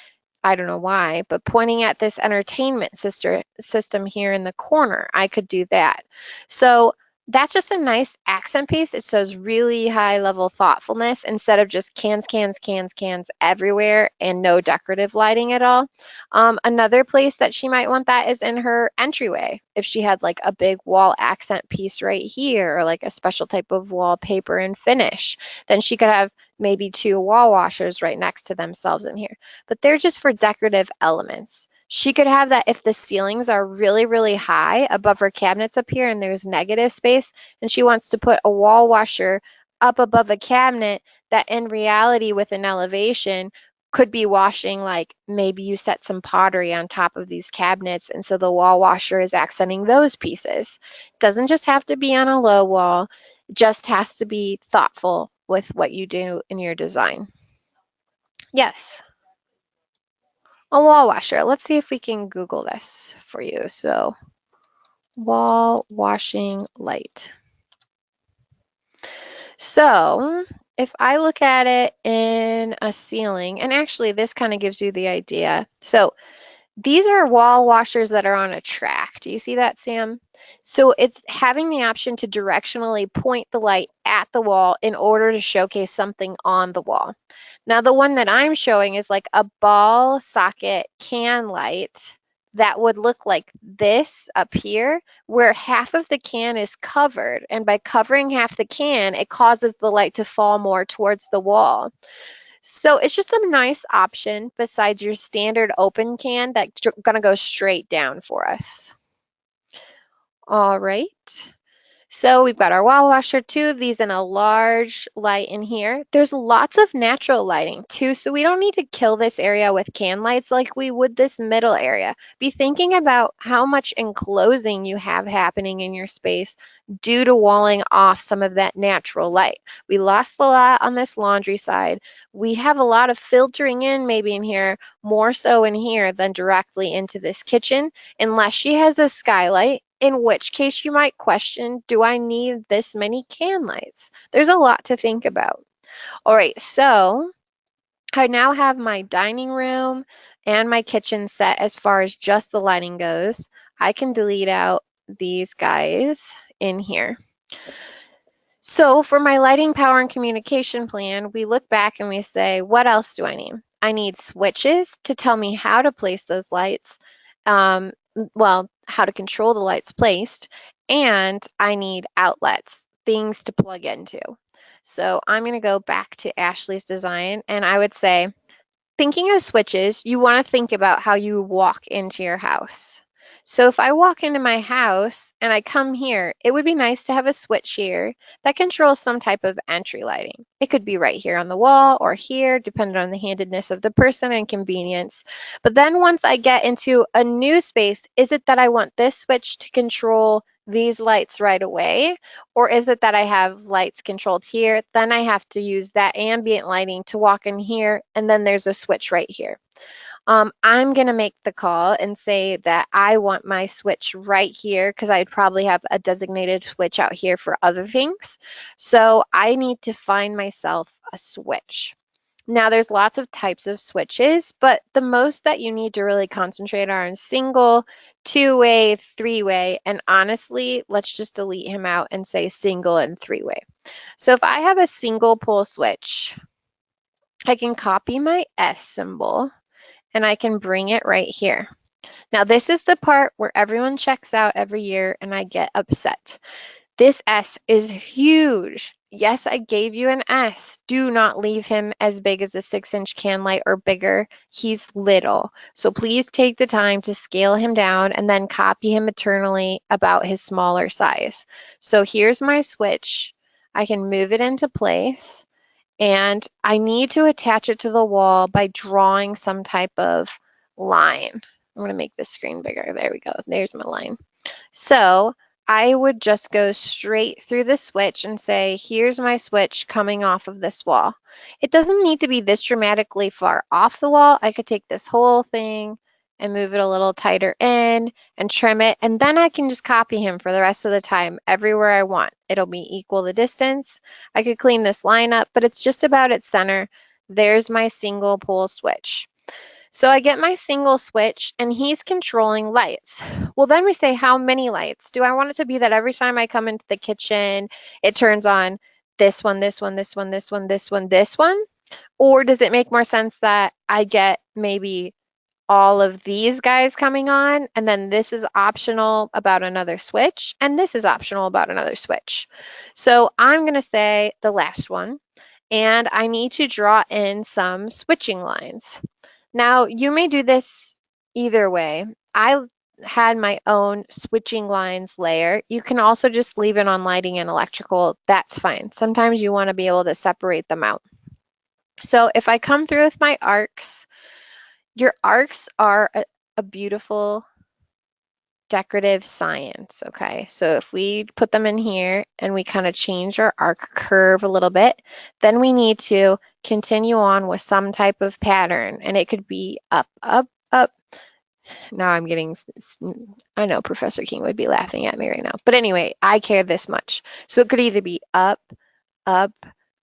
I don't know why, but pointing at this entertainment system here in the corner, I could do that. So that's just a nice accent piece. It shows really high level thoughtfulness instead of just cans everywhere and no decorative lighting at all. Another place that she might want that is in her entryway. If she had like a big wall accent piece right here or like a special type of wallpaper and finish, then she could have maybe 2 wall washers right next to themselves in here. But they're just for decorative elements. She could have that if the ceilings are really, really high above her cabinets up here and there's negative space, and she wants to put a wall washer up above a cabinet that in reality with an elevation could be washing, like maybe you set some pottery on top of these cabinets and so the wall washer is accenting those pieces. It doesn't just have to be on a low wall, it just has to be thoughtful with what you do in your design. Yes. A wall washer. Let's see if we can Google this for you. So, wall washing light. So, if I look at it in a ceiling, and actually this kind of gives you the idea. So, these are wall washers that are on a track. Do you see that, Sam? So it's having the option to directionally point the light at the wall in order to showcase something on the wall. Now, the one that I'm showing is like a ball socket can light that would look like this up here, where half of the can is covered. And by covering half the can, it causes the light to fall more towards the wall. So it's just a nice option besides your standard open can that's going to go straight down for us. All right. So we've got our wall washer, 2 of these and a large light in here. There's lots of natural lighting too, so we don't need to kill this area with can lights like we would this middle area. Be thinking about how much enclosing you have happening in your space due to walling off some of that natural light. We lost a lot on this laundry side. We have a lot of filtering in maybe in here, more so in here than directly into this kitchen, unless she has a skylight, in which case you might question, do I need this many can lights? There's a lot to think about. All right, so I now have my dining room and my kitchen set as far as just the lighting goes. I can delete out these guys in here. So for my lighting, power, and communication plan, we look back and we say, what else do I need? I need switches to tell me how to place those lights, well, how to control the lights placed, and I need outlets, things to plug into. So I'm going to go back to Ashley's design, and I would say, thinking of switches, you want to think about how you walk into your house. So if I walk into my house and I come here, it would be nice to have a switch here that controls some type of entry lighting. It could be right here on the wall or here, depending on the handedness of the person and convenience. But then once I get into a new space, is it that I want this switch to control these lights right away? Or is it that I have lights controlled here? Then I have to use that ambient lighting to walk in here, and then there's a switch right here. I'm going to make the call and say that I want my switch right here because I'd probably have a designated switch out here for other things. So I need to find myself a switch. Now there's lots of types of switches, but the most that you need to really concentrate are on single, two-way, three-way, and honestly, let's just delete him out and say single and three-way. So if I have a single pole switch, I can copy my S symbol and I can bring it right here. Now this is the part where everyone checks out every year and I get upset. This S is huge. Yes, I gave you an S. Do not leave him as big as a 6-inch can light or bigger. He's little. So please take the time to scale him down and then copy him eternally about his smaller size. So here's my switch. I can move it into place and I need to attach it to the wall by drawing some type of line. I'm going to make this screen bigger. There we go. There's my line. So I would just go straight through the switch and say, here's my switch coming off of this wall. It doesn't need to be this dramatically far off the wall. I could take this whole thing and move it a little tighter in and trim it, and then I can just copy him for the rest of the time everywhere I want. It'll be equal the distance. I could clean this line up, but it's just about its center. There's my single pole switch. So I get my single switch and he's controlling lights. Well, then we say, how many lights? Do I want it to be that every time I come into the kitchen, it turns on this one, this one, this one, this one, this one, this one? Or does it make more sense that I get maybe all of these guys coming on, and then this is optional about another switch, and this is optional about another switch? So I'm going to say the last one, and I need to draw in some switching lines. Now, you may do this either way. I had my own switching lines layer. You can also just leave it on lighting and electrical. That's fine. Sometimes you want to be able to separate them out. So if I come through with my arcs, your arcs are a beautiful decorative science, okay? So if we put them in here and we kind of change our arc curve a little bit, then we need to continue on with some type of pattern, and it could be up, up, up. Now I'm getting, I know Professor King would be laughing at me right now, but anyway, I care this much. So it could either be up, up,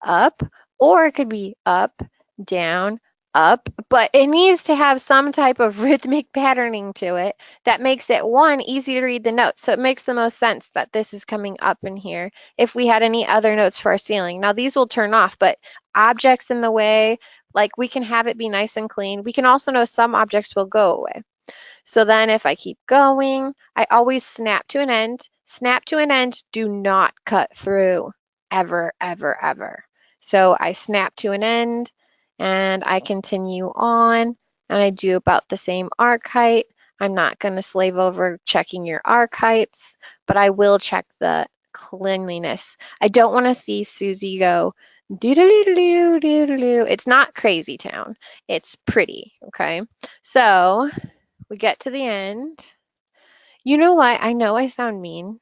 up, or it could be up, down, up, but it needs to have some type of rhythmic patterning to it that makes it, one, easy to read the notes. So it makes the most sense that this is coming up in here if we had any other notes for our ceiling. Now these will turn off, but objects in the way, like we can have it be nice and clean. We can also know some objects will go away. So then if I keep going, I always snap to an end. Snap to an end, do not cut through, ever, ever, ever. So I snap to an end and I continue on and I do about the same arc height. I'm not going to slave over checking your arc heights, but I will check the cleanliness. I don't want to see Susie go doo-doo-doo-doo-doo-doo. It's not crazy town. It's pretty, okay? So we get to the end. You know what? I know I sound mean.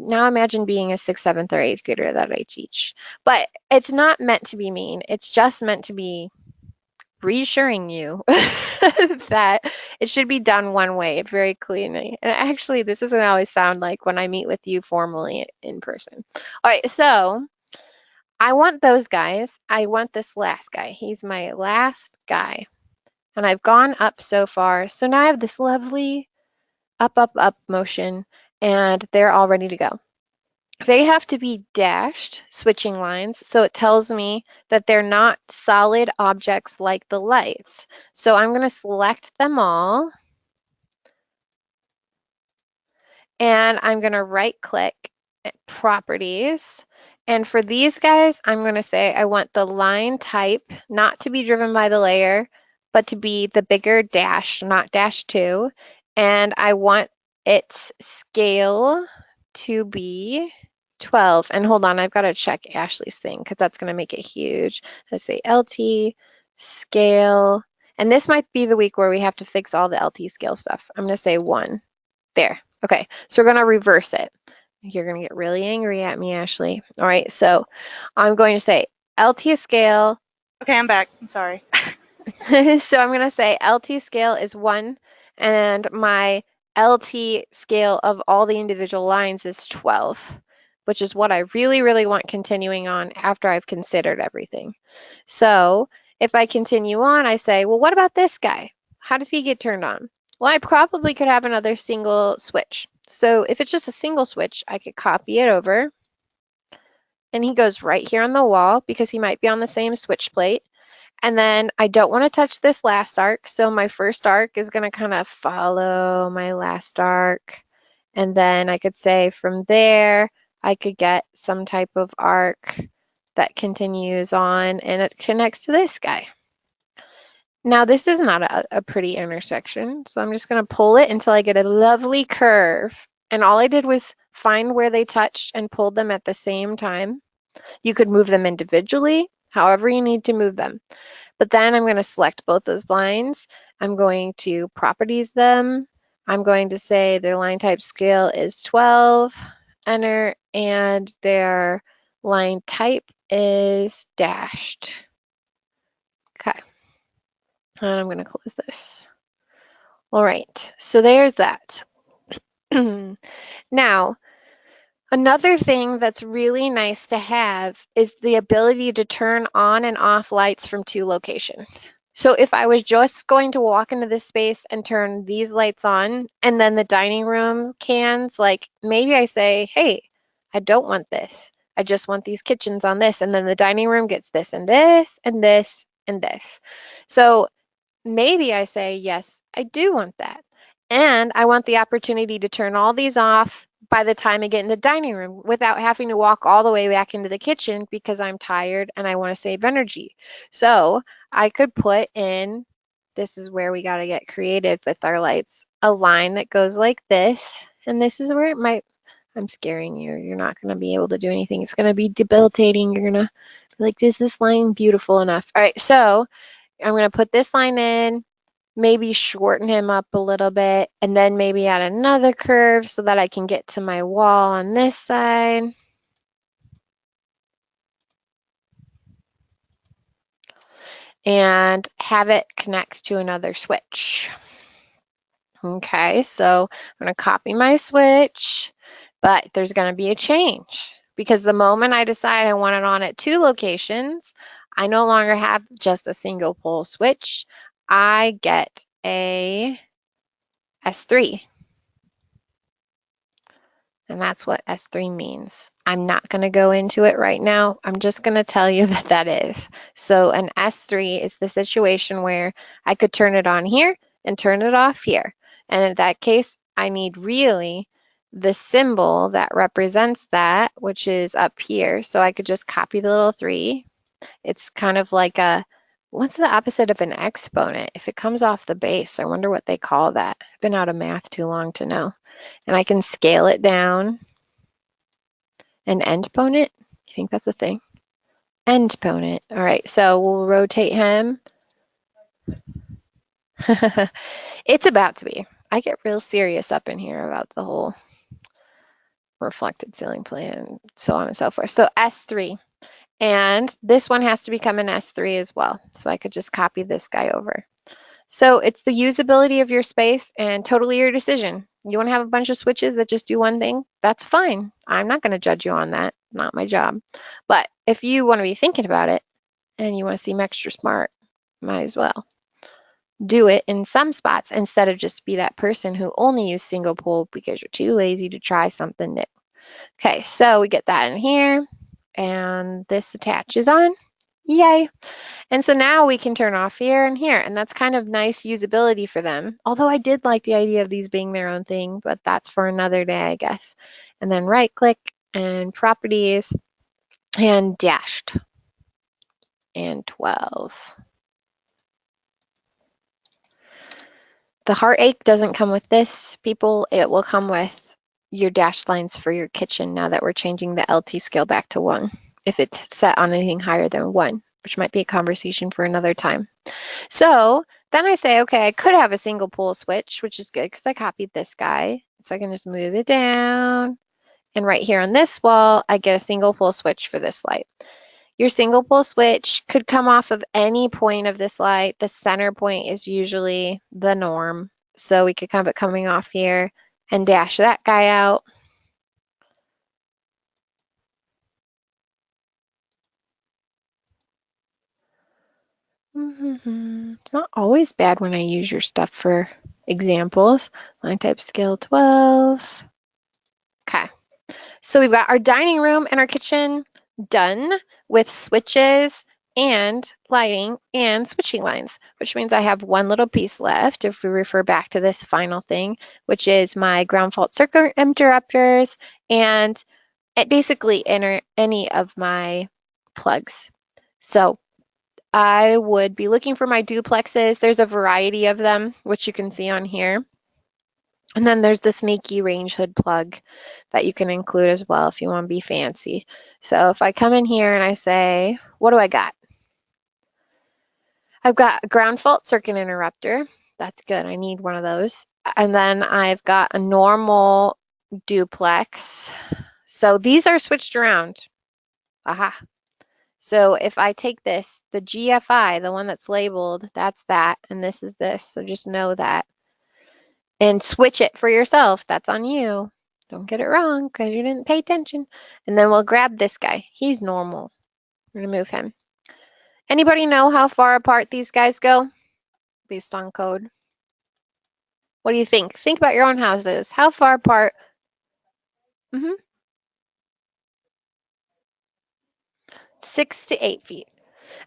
Now imagine being a 6th, 7th, or 8th grader that I teach. But it's not meant to be mean. It's just meant to be reassuring you that it should be done one way, very cleanly. And actually, this is what I always sound like when I meet with you formally in person. All right, so I want those guys. I want this last guy. He's my last guy. And I've gone up so far. So now I have this lovely up, up, up motion, and they're all ready to go. they have to be dashed switching lines, so it tells me that they're not solid objects like the lights. So I'm going to select them all, and I'm going to right click properties. And for these guys, I'm going to say I want the line type not to be driven by the layer, but to be the bigger dash, not dash 2. And I want its scale to be 12. And hold on, I've got to check Ashley's thing because that's going to make it huge. Let's say LT scale. And this might be the week where we have to fix all the LT scale stuff. I'm going to say 1. There. Okay, so we're going to reverse it. You're going to get really angry at me, Ashley. All right, so I'm going to say LT scale. Okay, I'm back. I'm sorry. So I'm going to say LT scale is 1, and my LT scale of all the individual lines is 12, which is what I really, really want continuing on after I've considered everything. So if I continue on, I say, well, what about this guy? How does he get turned on? Well, I probably could have another single switch. So if it's just a single switch, I could copy it over, and he goes right here on the wall because he might be on the same switch plate. And then I don't want to touch this last arc, so my first arc is going to kind of follow my last arc. And then I could say from there, I could get some type of arc that continues on and it connects to this guy. Now this is not a pretty intersection, so I'm just going to pull it until I get a lovely curve. And all I did was find where they touched and pulled them at the same time. You could move them individually, however you need to move them. But then I'm going to select both those lines. I'm going to properties them. I'm going to say their line type scale is 12, enter, and their line type is dashed. Okay. And I'm going to close this. All right, so there's that. Now, another thing that's really nice to have is the ability to turn on and off lights from 2 locations. So if I was just going to walk into this space and turn these lights on and then the dining room cans, like maybe I say, hey, I don't want this. I just want these kitchens on this. And then the dining room gets this and this and this and this. So maybe I say, yes, I do want that. And I want the opportunity to turn all these off by the time I get in the dining room without having to walk all the way back into the kitchen because I'm tired and I want to save energy. So I could put in, this is where we got to get creative with our lights, a line that goes like this. And this is where it might, I'm scaring you. You're not going to be able to do anything. It's going to be debilitating. You're going to be like, is this line beautiful enough? All right, so I'm going to put this line in, maybe shorten him up a little bit, and then maybe add another curve so that I can get to my wall on this side. And have it connect to another switch. Okay, so I'm going to copy my switch, but there's going to be a change because the moment I decide I want it on at 2 locations, I no longer have just a single pole switch. I get a S3. And that's what S3 means. I'm not going to go into it right now. I'm just going to tell you that that is. So an S3 is the situation where I could turn it on here and turn it off here. And in that case, I need really the symbol that represents that, which is up here. So I could just copy the little 3. It's kind of like a, what's the opposite of an exponent? If it comes off the base, I wonder what they call that. I've been out of math too long to know. And I can scale it down. An endpoint? You think that's a thing? Endpoint. All right, so we'll rotate him. It's about to be. I get real serious up in here about the whole reflected ceiling plan, so on and so forth. So S3. And this one has to become an S3 as well. So I could just copy this guy over. So it's the usability of your space and totally your decision. You want to have a bunch of switches that just do one thing? That's fine. I'm not going to judge you on that. Not my job. But if you want to be thinking about it and you want to seem extra smart, might as well do it in some spots instead of just be that person who only use single pole because you're too lazy to try something new. Okay, so we get that in here, and this attaches on. Yay! And so now we can turn off here and here, and that's kind of nice usability for them. Although I did like the idea of these being their own thing, but that's for another day, I guess. And then right click and properties and dashed and 12. The heartache doesn't come with this, people. It will come with your dashed lines for your kitchen now that we're changing the LT scale back to 1, if it's set on anything higher than 1, which might be a conversation for another time. So then I say, okay, I could have a single pole switch, which is good because I copied this guy. So I can just move it down. And right here on this wall, I get a single pole switch for this light. Your single pole switch could come off of any point of this light. The center point is usually the norm. So we could have it coming off here and dash that guy out. It's not always bad when I use your stuff for examples. Line type scale 12. Okay. So we've got our dining room and our kitchen done with switches and lighting and switching lines, which means I have one little piece left if we refer back to this final thing, which is my ground fault circuit interrupters and basically any of my plugs. So I would be looking for my duplexes. There's a variety of them, which you can see on here. And then there's the sneaky range hood plug that you can include as well if you want to be fancy. So if I come in here and I say, what do I got? I've got a ground fault circuit interrupter. That's good. I need one of those. And then I've got a normal duplex. So these are switched around. Aha. So if I take this, the GFI, the one that's labeled, that's that, and this is this. So just know that. And switch it for yourself. That's on you. Don't get it wrong because you didn't pay attention. And then we'll grab this guy. He's normal. We're going to move him. Anybody know how far apart these guys go based on code? What do you think? Think about your own houses. How far apart? 6 to 8 feet.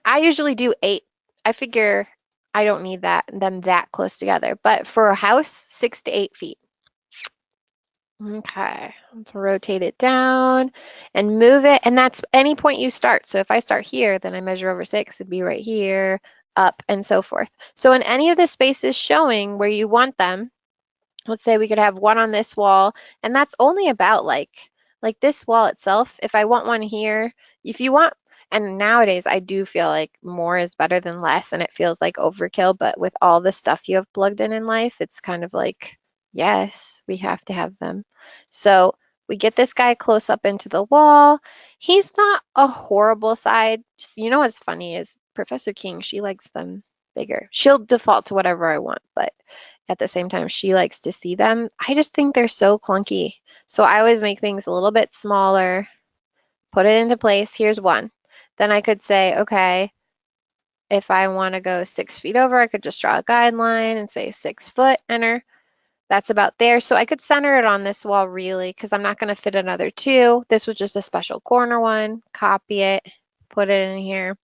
I usually do 8. I figure I don't need them that close together. But for a house, 6 to 8 feet. Okay, let's rotate it down and move it. And that's any point you start. So if I start here, then I measure over 6, it'd be right here, up, and so forth. So in any of the spaces showing where you want them, let's say we could have one on this wall, and that's only about like this wall itself. If I want one here, if you want, and nowadays I do feel like more is better than less, and it feels like overkill, but with all the stuff you have plugged in life, it's kind of like, yes, we have to have them. So we get this guy close up into the wall. He's not a horrible side. You know what's funny is Professor King, she likes them bigger. She'll default to whatever I want, but at the same time, she likes to see them. I just think they're so clunky. So I always make things a little bit smaller, put it into place. Here's one. Then I could say, okay, if I want to go 6 feet over, I could just draw a guideline and say 6 foot, enter. That's about there. So I could center it on this wall really because I'm not going to fit another 2. This was just a special corner one. Copy it, put it in here.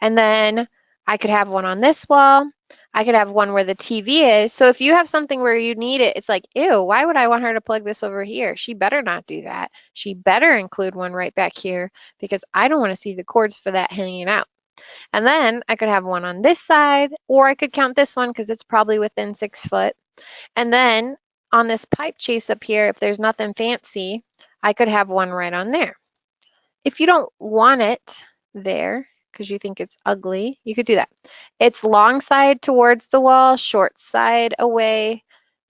And then I could have one on this wall. I could have one where the TV is. So if you have something where you need it, it's like, ew, why would I want her to plug this over here? She better not do that. She better include one right back here because I don't want to see the cords for that hanging out. And then I could have one on this side, or I could count this one because it's probably within 6 foot. And then on this pipe chase up here, if there's nothing fancy, I could have one right on there. If you don't want it there, because you think it's ugly, you could do that. It's long side towards the wall, short side away.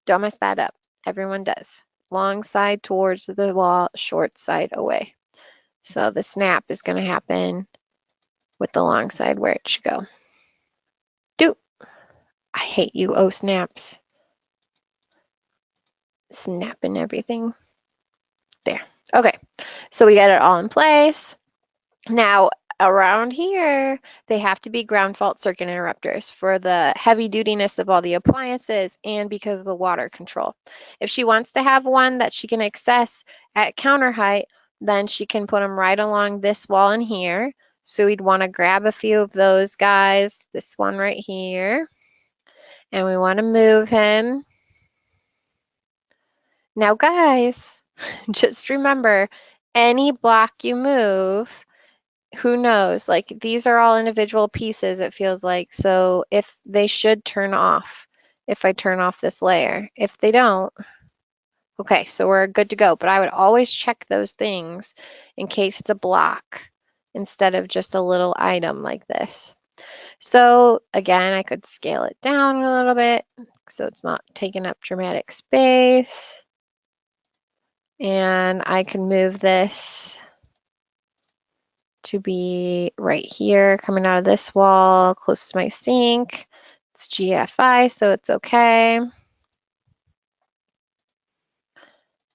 Don't mess that up. Everyone does. Long side towards the wall, short side away. So the snap is going to happen with the long side where it should go. Do. I hate you, oh snaps. Snapping everything. There. Okay. So we got it all in place. Now, around here, they have to be ground fault circuit interrupters for the heavy dutiness of all the appliances and because of the water control. If she wants to have one that she can access at counter height, then she can put them right along this wall in here. So we'd want to grab a few of those guys, this one right here, and we want to move him. Now guys, just remember, any block you move, who knows? Like these are all individual pieces, it feels like. So if they should turn off, if I turn off this layer, if they don't, okay, so we're good to go. But I would always check those things in case it's a block instead of just a little item like this. So again, I could scale it down a little bit so it's not taking up dramatic space. And I can move this to be right here, coming out of this wall, close to my sink. It's GFI, so it's okay.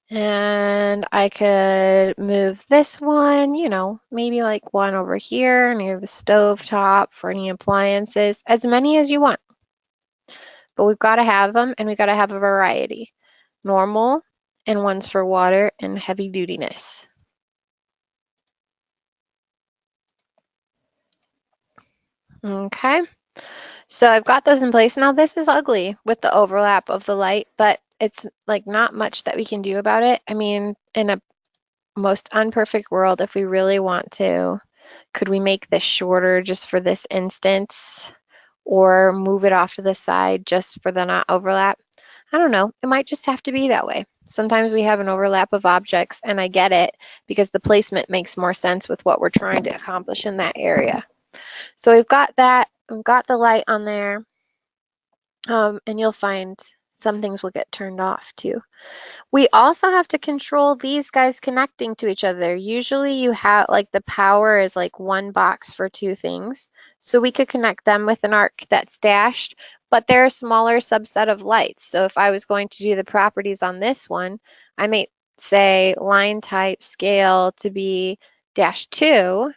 And I could move this one, you know, maybe like one over here near the stove top for any appliances, as many as you want. But we've got to have them, and we've got to have a variety. Normal and ones for water and heavy dutiness. Okay. So I've got those in place. Now this is ugly with the overlap of the light, but it's like not much that we can do about it. I mean, in a most unperfect world, if we really want to, could we make this shorter just for this instance or move it off to the side just for the not overlap? I don't know. It might just have to be that way. Sometimes we have an overlap of objects, and I get it because the placement makes more sense with what we're trying to accomplish in that area. So we've got that. We've got the light on there. And you'll find some things will get turned off too. We also have to control these guys connecting to each other. Usually you have like the power is like one box for two things. So we could connect them with an arc that's dashed, but they're a smaller subset of lights. So if I was going to do the properties on this one, I may say line type scale to be -2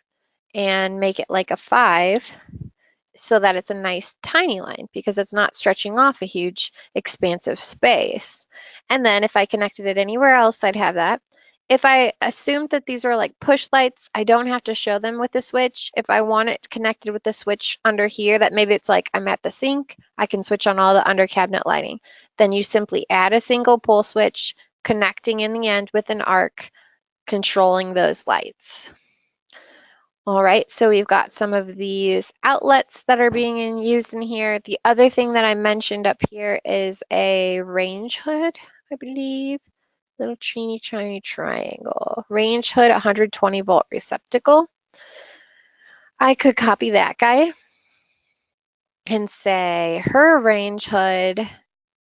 and make it like a 5 so that it's a nice tiny line because it's not stretching off a huge expansive space. And then if I connected it anywhere else, I'd have that. If I assumed that these are like push lights, I don't have to show them with the switch. If I want it connected with the switch under here, that maybe it's like I'm at the sink, I can switch on all the under cabinet lighting. Then you simply add a single pull switch, connecting in the end with an arc, controlling those lights. All right, so we've got some of these outlets that are being used in here. The other thing that I mentioned up here is a range hood, I believe. Little teeny tiny triangle. Range hood, 120 volt receptacle. I could copy that guy and say her range hood,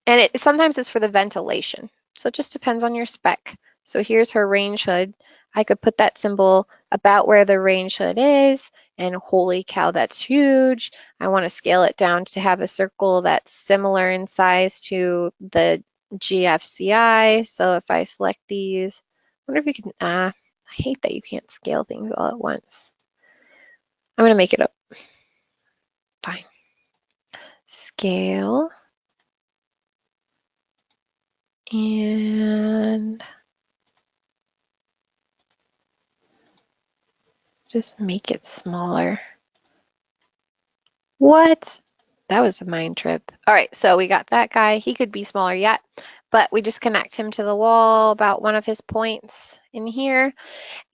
and it sometimes it's for the ventilation. So it just depends on your spec. So here's her range hood. I could put that symbol about where the range hood is, and holy cow, that's huge. I want to scale it down to have a circle that's similar in size to the GFCI. So if I select these, I wonder if you can, I hate that you can't scale things all at once. I'm going to make it up. Fine. Scale. And just make it smaller. What? That was a mind trip. All right, so we got that guy. He could be smaller yet, but we just connect him to the wall about one of his points in here,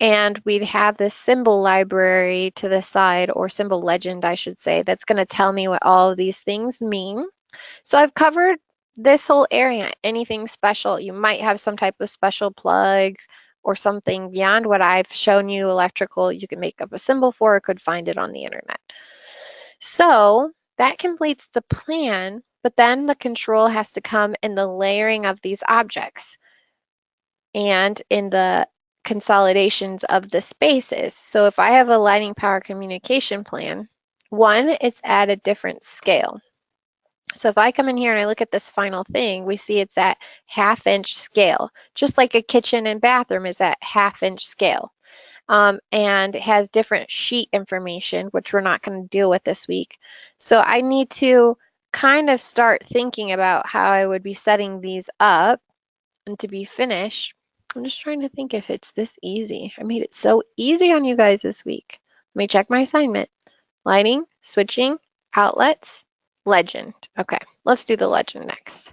and we'd have this symbol library to the side, or symbol legend, I should say, that's going to tell me what all of these things mean. So I've covered this whole area. Anything special? You might have some type of special plug or something beyond what I've shown you electrical you can make up a symbol for or could find it on the internet. So that completes the plan, but then the control has to come in the layering of these objects and in the consolidations of the spaces. So if I have a lighting power communication plan, one is at a different scale. So if I come in here and I look at this final thing, we see it's at 1/2 inch scale, just like a kitchen and bathroom is at 1/2 inch scale. and it has different sheet information, which we're not going to deal with this week. So I need to kind of start thinking about how I would be setting these up and to be finished. I'm just trying to think if it's this easy. I made it so easy on you guys this week. Let me check my assignment. Lighting, switching, outlets, legend. Okay, let's do the legend next.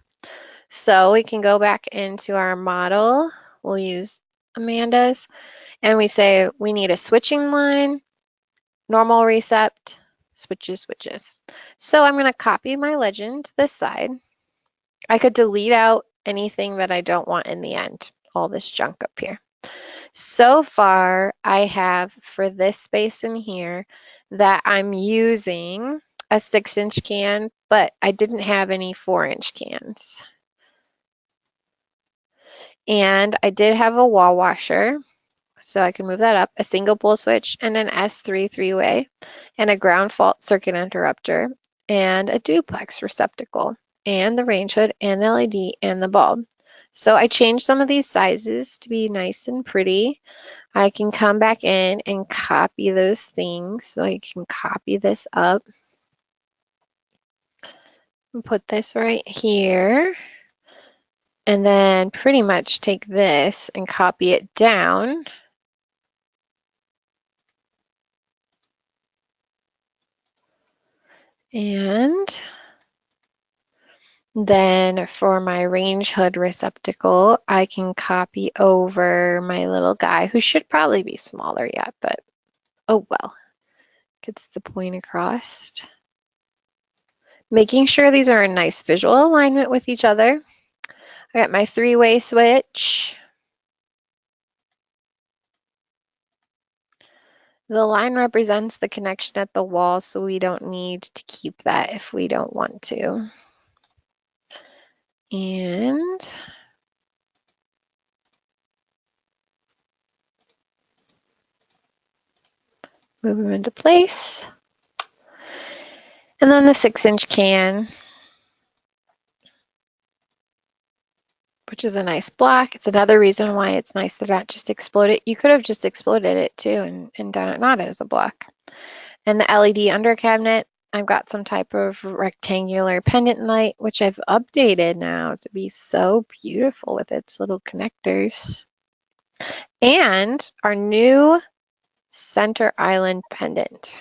So we can go back into our model. We'll use Amanda's, and we say we need a switching line, normal recept, switches, switches. So I'm going to copy my legend to this side. I could delete out anything that I don't want in the end, all this junk up here. So far, I have for this space in here that I'm using a 6-inch can, but I didn't have any 4-inch cans. And I did have a wall washer, so I can move that up, a single pole switch, and an S3 three-way, and a ground fault circuit interrupter, and a duplex receptacle, and the range hood, and the LED, and the bulb. So I changed some of these sizes to be nice and pretty. I can come back in and copy those things. So I can copy this up and put this right here. And then pretty much take this and copy it down. And then for my range hood receptacle, I can copy over my little guy, who should probably be smaller yet, but oh well. Gets the point across. Making sure these are in nice visual alignment with each other. I got my 3-way switch. The line represents the connection at the wall, so we don't need to keep that if we don't want to. And move them into place. And then the 6-inch can, which is a nice block. It's another reason why it's nice to not just explode it. You could have just exploded it too and done it not as a block. And the LED under cabinet, I've got some type of rectangular pendant light, which I've updated now to be so beautiful with its little connectors. And our new center island pendant,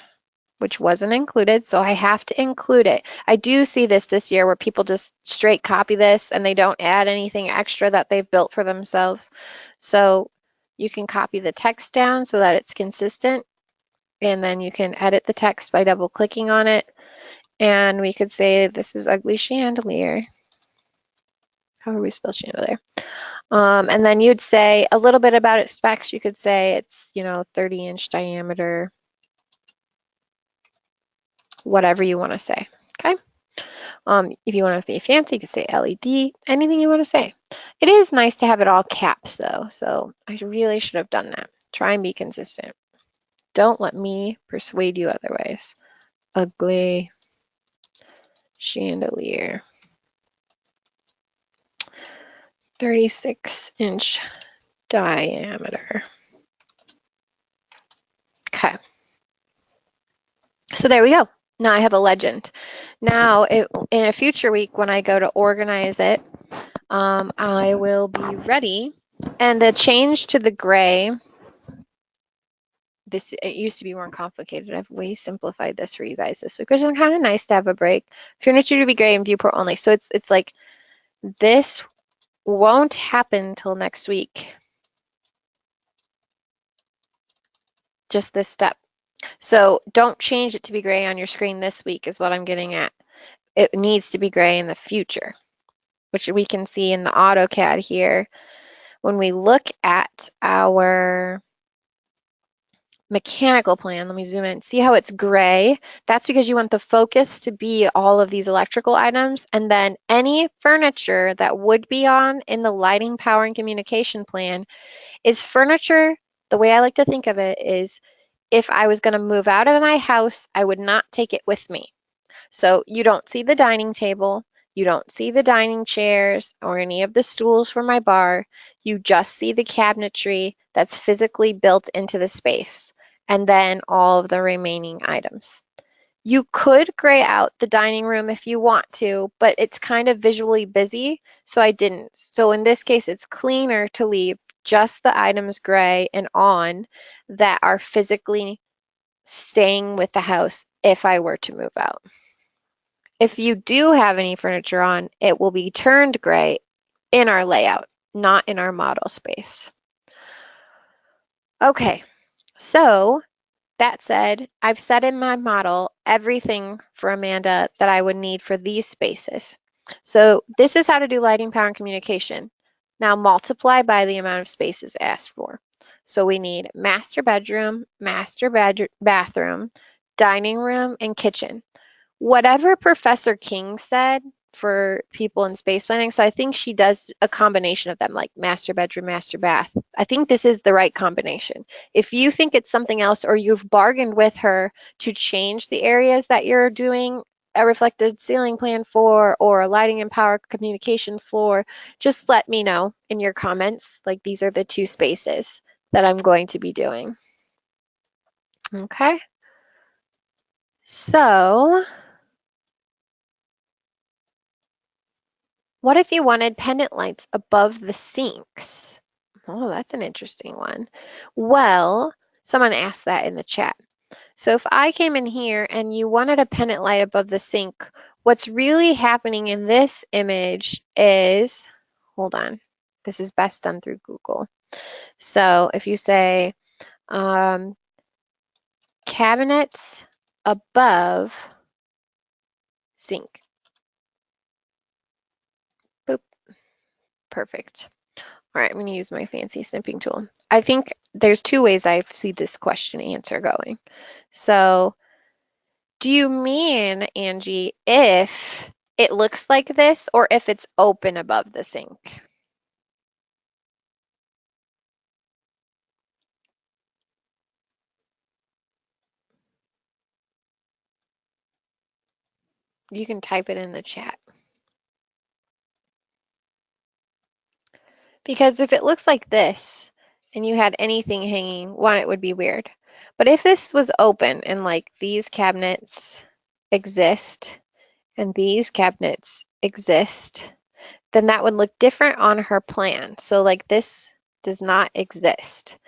which wasn't included, so I have to include it. I do see this year where people just straight copy this and they don't add anything extra that they've built for themselves. So you can copy the text down so that it's consistent, and then you can edit the text by double clicking on it. And we could say this is ugly chandelier. How are we spell chandelier? And then you'd say a little bit about its specs. You could say it's, 30-inch diameter, whatever you want to say, okay? If you want to be fancy, you could say LED, anything you want to say. It is nice to have it all caps though, so I really should have done that. Try and be consistent. Don't let me persuade you otherwise. Ugly chandelier. 36-inch diameter. Okay. So there we go. Now I have a legend. Now, in a future week, when I go to organize it, I will be ready. And the change to the gray, it used to be more complicated. I've way simplified this for you guys this week, which is kind of nice to have a break. Furniture to be gray and viewport only. So it's like this won't happen till next week. Just this step. So don't change it to be gray on your screen this week is what I'm getting at. It needs to be gray in the future, which we can see in the AutoCAD here. When we look at our mechanical plan, let me zoom in, see how it's gray? That's because you want the focus to be all of these electrical items, and then any furniture that would be on in the lighting, power, and communication plan is furniture. The way I like to think of it is, if I was going to move out of my house, I would not take it with me. So you don't see the dining table, you don't see the dining chairs or any of the stools for my bar. You just see the cabinetry that's physically built into the space, and then all of the remaining items. You could gray out the dining room if you want to, but it's kind of visually busy, so I didn't. So in this case, it's cleaner to leave just the items gray and on that are physically staying with the house if I were to move out. If you do have any furniture on, it will be turned gray in our layout, not in our model space. Okay, so that said, I've set in my model everything for Amanda that I would need for these spaces. So this is how to do lighting, power, and communication. Now multiply by the amount of spaces asked for. So we need master bedroom, bathroom, dining room, and kitchen. Whatever Professor King said for people in space planning, so I think she does a combination of them, like master bedroom, master bath. I think this is the right combination. If you think it's something else, or you've bargained with her to change the areas that you're doing a reflected ceiling plan for, or a lighting and power communication for, just let me know in your comments. Like, these are the two spaces that I'm going to be doing. Okay. So what if you wanted pendant lights above the sinks? Oh, that's an interesting one. Well, someone asked that in the chat. So if I came in here and you wanted a pendant light above the sink, what's really happening in this image is, hold on, this is best done through Google. So if you say cabinets above sink, boop, perfect. All right, I'm going to use my fancy snipping tool. I think there's two ways I see this question answer going. So, do you mean, Angie, if it looks like this or if it's open above the sink? You can type it in the chat. Because if it looks like this and you had anything hanging, one, it would be weird. But if this was open and like these cabinets exist and these cabinets exist, then that would look different on her plan. So like this does not exist.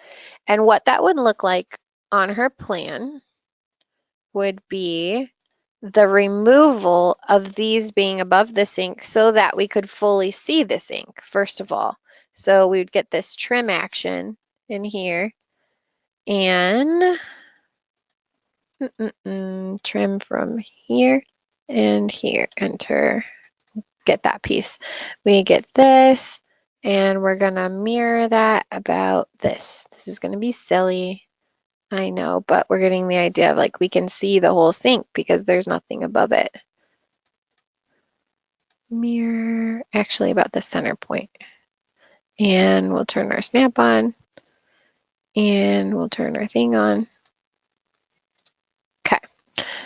And what that would look like on her plan would be the removal of these being above the sink so that we could fully see the sink, first of all. So we would get this trim action in here and trim from here and here, enter, get that piece. We get this, and we're gonna mirror that about this. This is gonna be silly, I know, but we're getting the idea of like we can see the whole sink because there's nothing above it. Mirror, actually about the center point. And we'll turn our snap on, and we'll turn our thing on. Okay,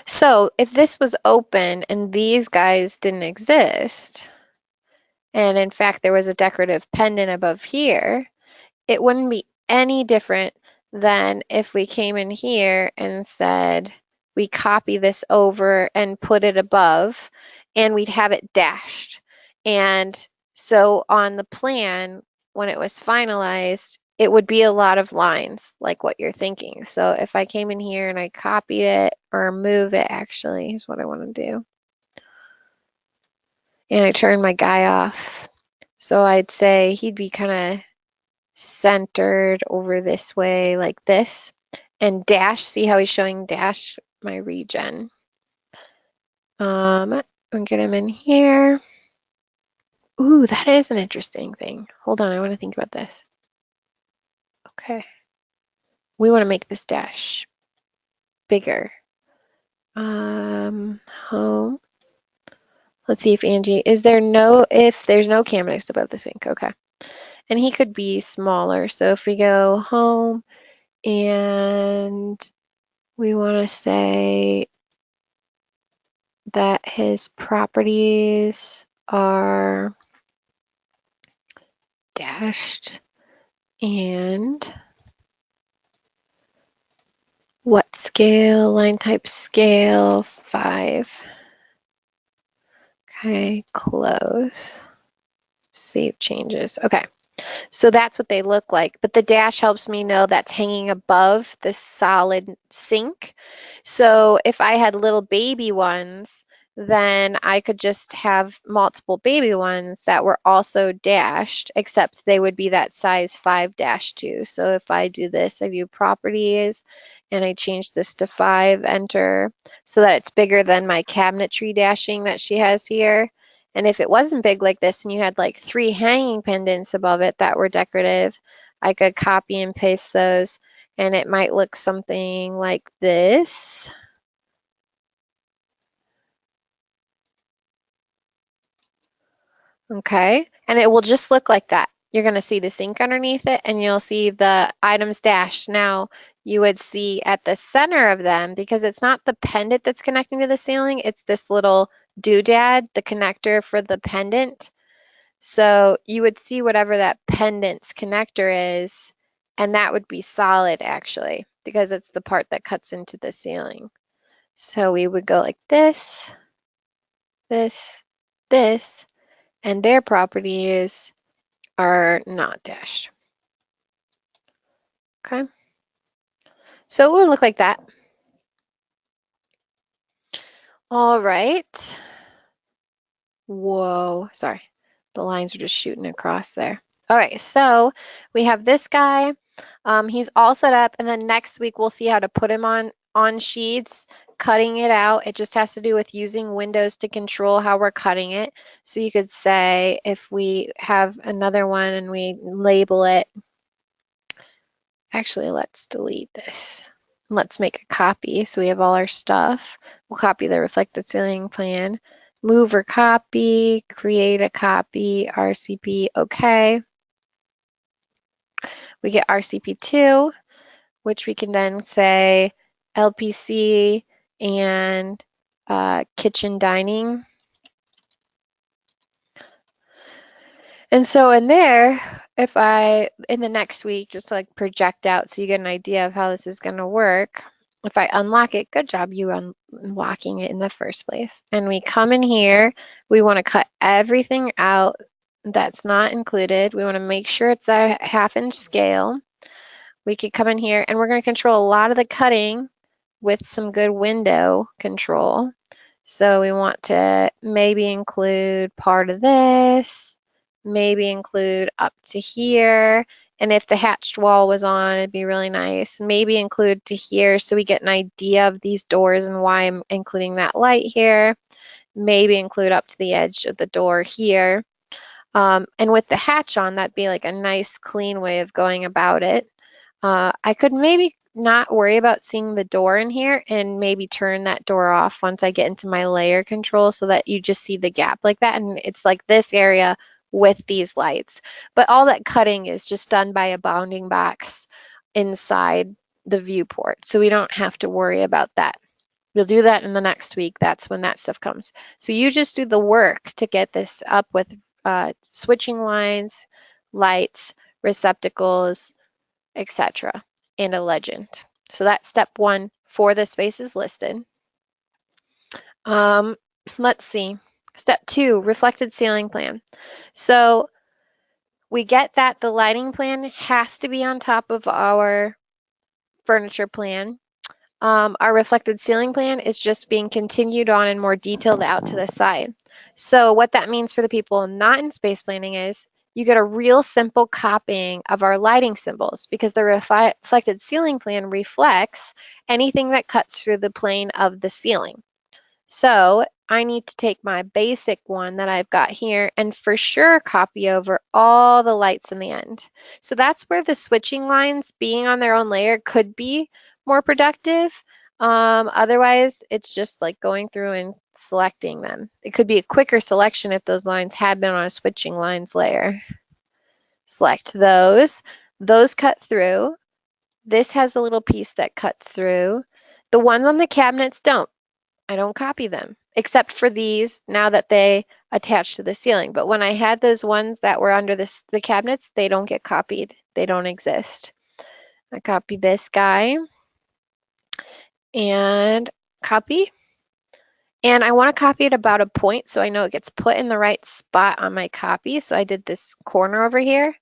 so if this was open and these guys didn't exist, and in fact there was a decorative pendant above here, it wouldn't be any different than if we came in here and said we copy this over and put it above, and we'd have it dashed. And so on the plan, when it was finalized, it would be a lot of lines like what you're thinking. So if I came in here and I copied it, or move it actually is what I want to do, and I turn my guy off, so I'd say he'd be kind of centered over this way like this, and dash, see how he's showing dash my regen. And get him in here. Ooh, that is an interesting thing. Hold on, I want to think about this. Okay. We want to make this dash bigger. Home. Let's see if Angie, if there's no cabinets above the sink, okay. And he could be smaller, so if we go home and we want to say that his properties are dashed And what scale? Line type scale 5. Okay, close. Save changes. Okay. So that's what they look like, but the dash helps me know that's hanging above the solid sink. So if I had little baby ones, then I could just have multiple baby ones that were also dashed, except they would be that size 5-2. So if I do this, I do properties, and I change this to 5, enter, so that it's bigger than my cabinetry dashing that she has here. And if it wasn't big like this and you had like 3 hanging pendants above it that were decorative, I could copy and paste those and it might look something like this. Okay, and it will just look like that. You're going to see the sink underneath it and you'll see the items dashed. Now, you would see at the center of them, because it's not the pendant that's connecting to the ceiling, it's this little doodad, the connector for the pendant. So you would see whatever that pendant's connector is, and that would be solid actually, because it's the part that cuts into the ceiling. So we would go like this, this, this, and their properties are not dashed. Okay, so it would look like that. All right. Whoa, sorry. The lines are just shooting across there. All right, so we have this guy. He's all set up, and then next week we'll see how to put him on sheets, cutting it out. It just has to do with using windows to control how we're cutting it. So you could say if we have another one and we label it, actually let's delete this. Let's make a copy so we have all our stuff. We'll copy the reflected ceiling plan. Move or copy, create a copy, RCP, okay. We get RCP2, which we can then say LPC and kitchen dining. And so in there, if in the next week, just to like project out so you get an idea of how this is going to work, if I unlock it, good job you unlocking it in the first place. And we come in here, we want to cut everything out that's not included. We want to make sure it's a 1/2-inch scale. We could come in here and we're going to control a lot of the cutting with some good window control. So we want to maybe include part of this, maybe include up to here. And if the hatched wall was on, it'd be really nice. Maybe include to here so we get an idea of these doors and why I'm including that light here. Maybe include up to the edge of the door here. And with the hatch on, that'd be like a nice clean way of going about it. I could maybe not worry about seeing the door in here and maybe turn that door off once I get into my layer control so that you just see the gap like that. And it's like this area with these lights. But all that cutting is just done by a bounding box inside the viewport. So we don't have to worry about that. We'll do that in the next week. That's when that stuff comes. So you just do the work to get this up with switching lines, lights, receptacles, etc., and a legend. So that's step 1 for the spaces listed. Let's see. Step 2, reflected ceiling plan. So we get that the lighting plan has to be on top of our furniture plan. Our reflected ceiling plan is just being continued on and more detailed out to the side. So what that means for the people not in space planning is you get a real simple copying of our lighting symbols because the reflected ceiling plan reflects anything that cuts through the plane of the ceiling. So I need to take my basic one that I've got here and for sure copy over all the lights in the end. So that's where the switching lines being on their own layer could be more productive. Otherwise, it's just like going through and selecting them. It could be a quicker selection if those lines had been on a switching lines layer. Select those. Those cut through. This has a little piece that cuts through. The ones on the cabinets don't. I don't copy them, except for these now that they attach to the ceiling. But when I had those ones that were under the cabinets, they don't get copied. They don't exist. I copy this guy and copy. And I want to copy it about a point so I know it gets put in the right spot on my copy. So I did this corner over here.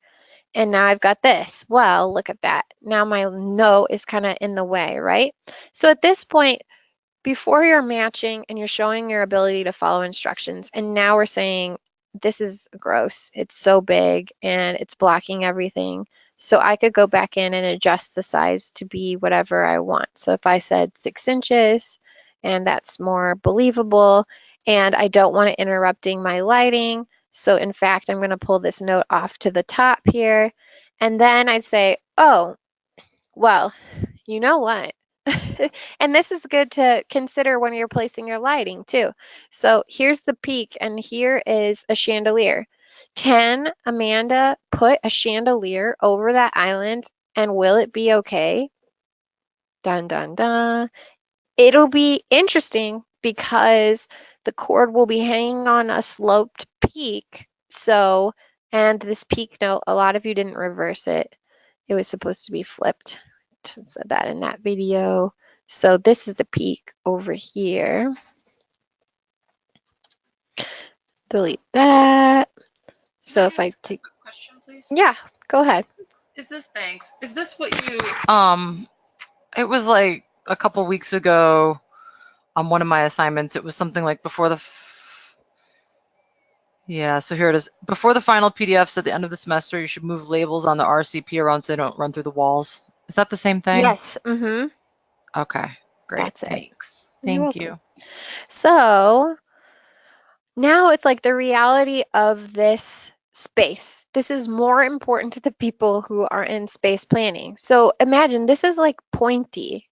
And now I've got this. Well, look at that. Now my note is kind of in the way, right? So at this point, before you're matching and you're showing your ability to follow instructions, and now we're saying, this is gross. It's so big and it's blocking everything. So I could go back in and adjust the size to be whatever I want. So if I said 6 inches, and that's more believable, and I don't want it interrupting my lighting. So in fact, I'm going to pull this note off to the top here. And then I'd say, oh, well, you know what? And this is good to consider when you're placing your lighting too. So here's the peak and here is a chandelier. Can Amanda put a chandelier over that island and will it be okay? Dun dun dun. It'll be interesting because the cord will be hanging on a sloped peak. So, and this peak note, a lot of you didn't reverse it. It was supposed to be flipped. Said that in that video. So this is the peak over here. Delete that. So if I take, a question, please? yeah, go ahead. Thanks. Is this what you, it was like a couple weeks ago on one of my assignments, it was something like before the, yeah, so here it is. Before the final PDFs at the end of the semester, you should move labels on the RCP around so they don't run through the walls. Is that the same thing? Yes, Okay, great, that's it. thanks. You're Thank welcome. you. So now it's like the reality of this space. This is more important to the people who are in space planning. So imagine this is like pointy.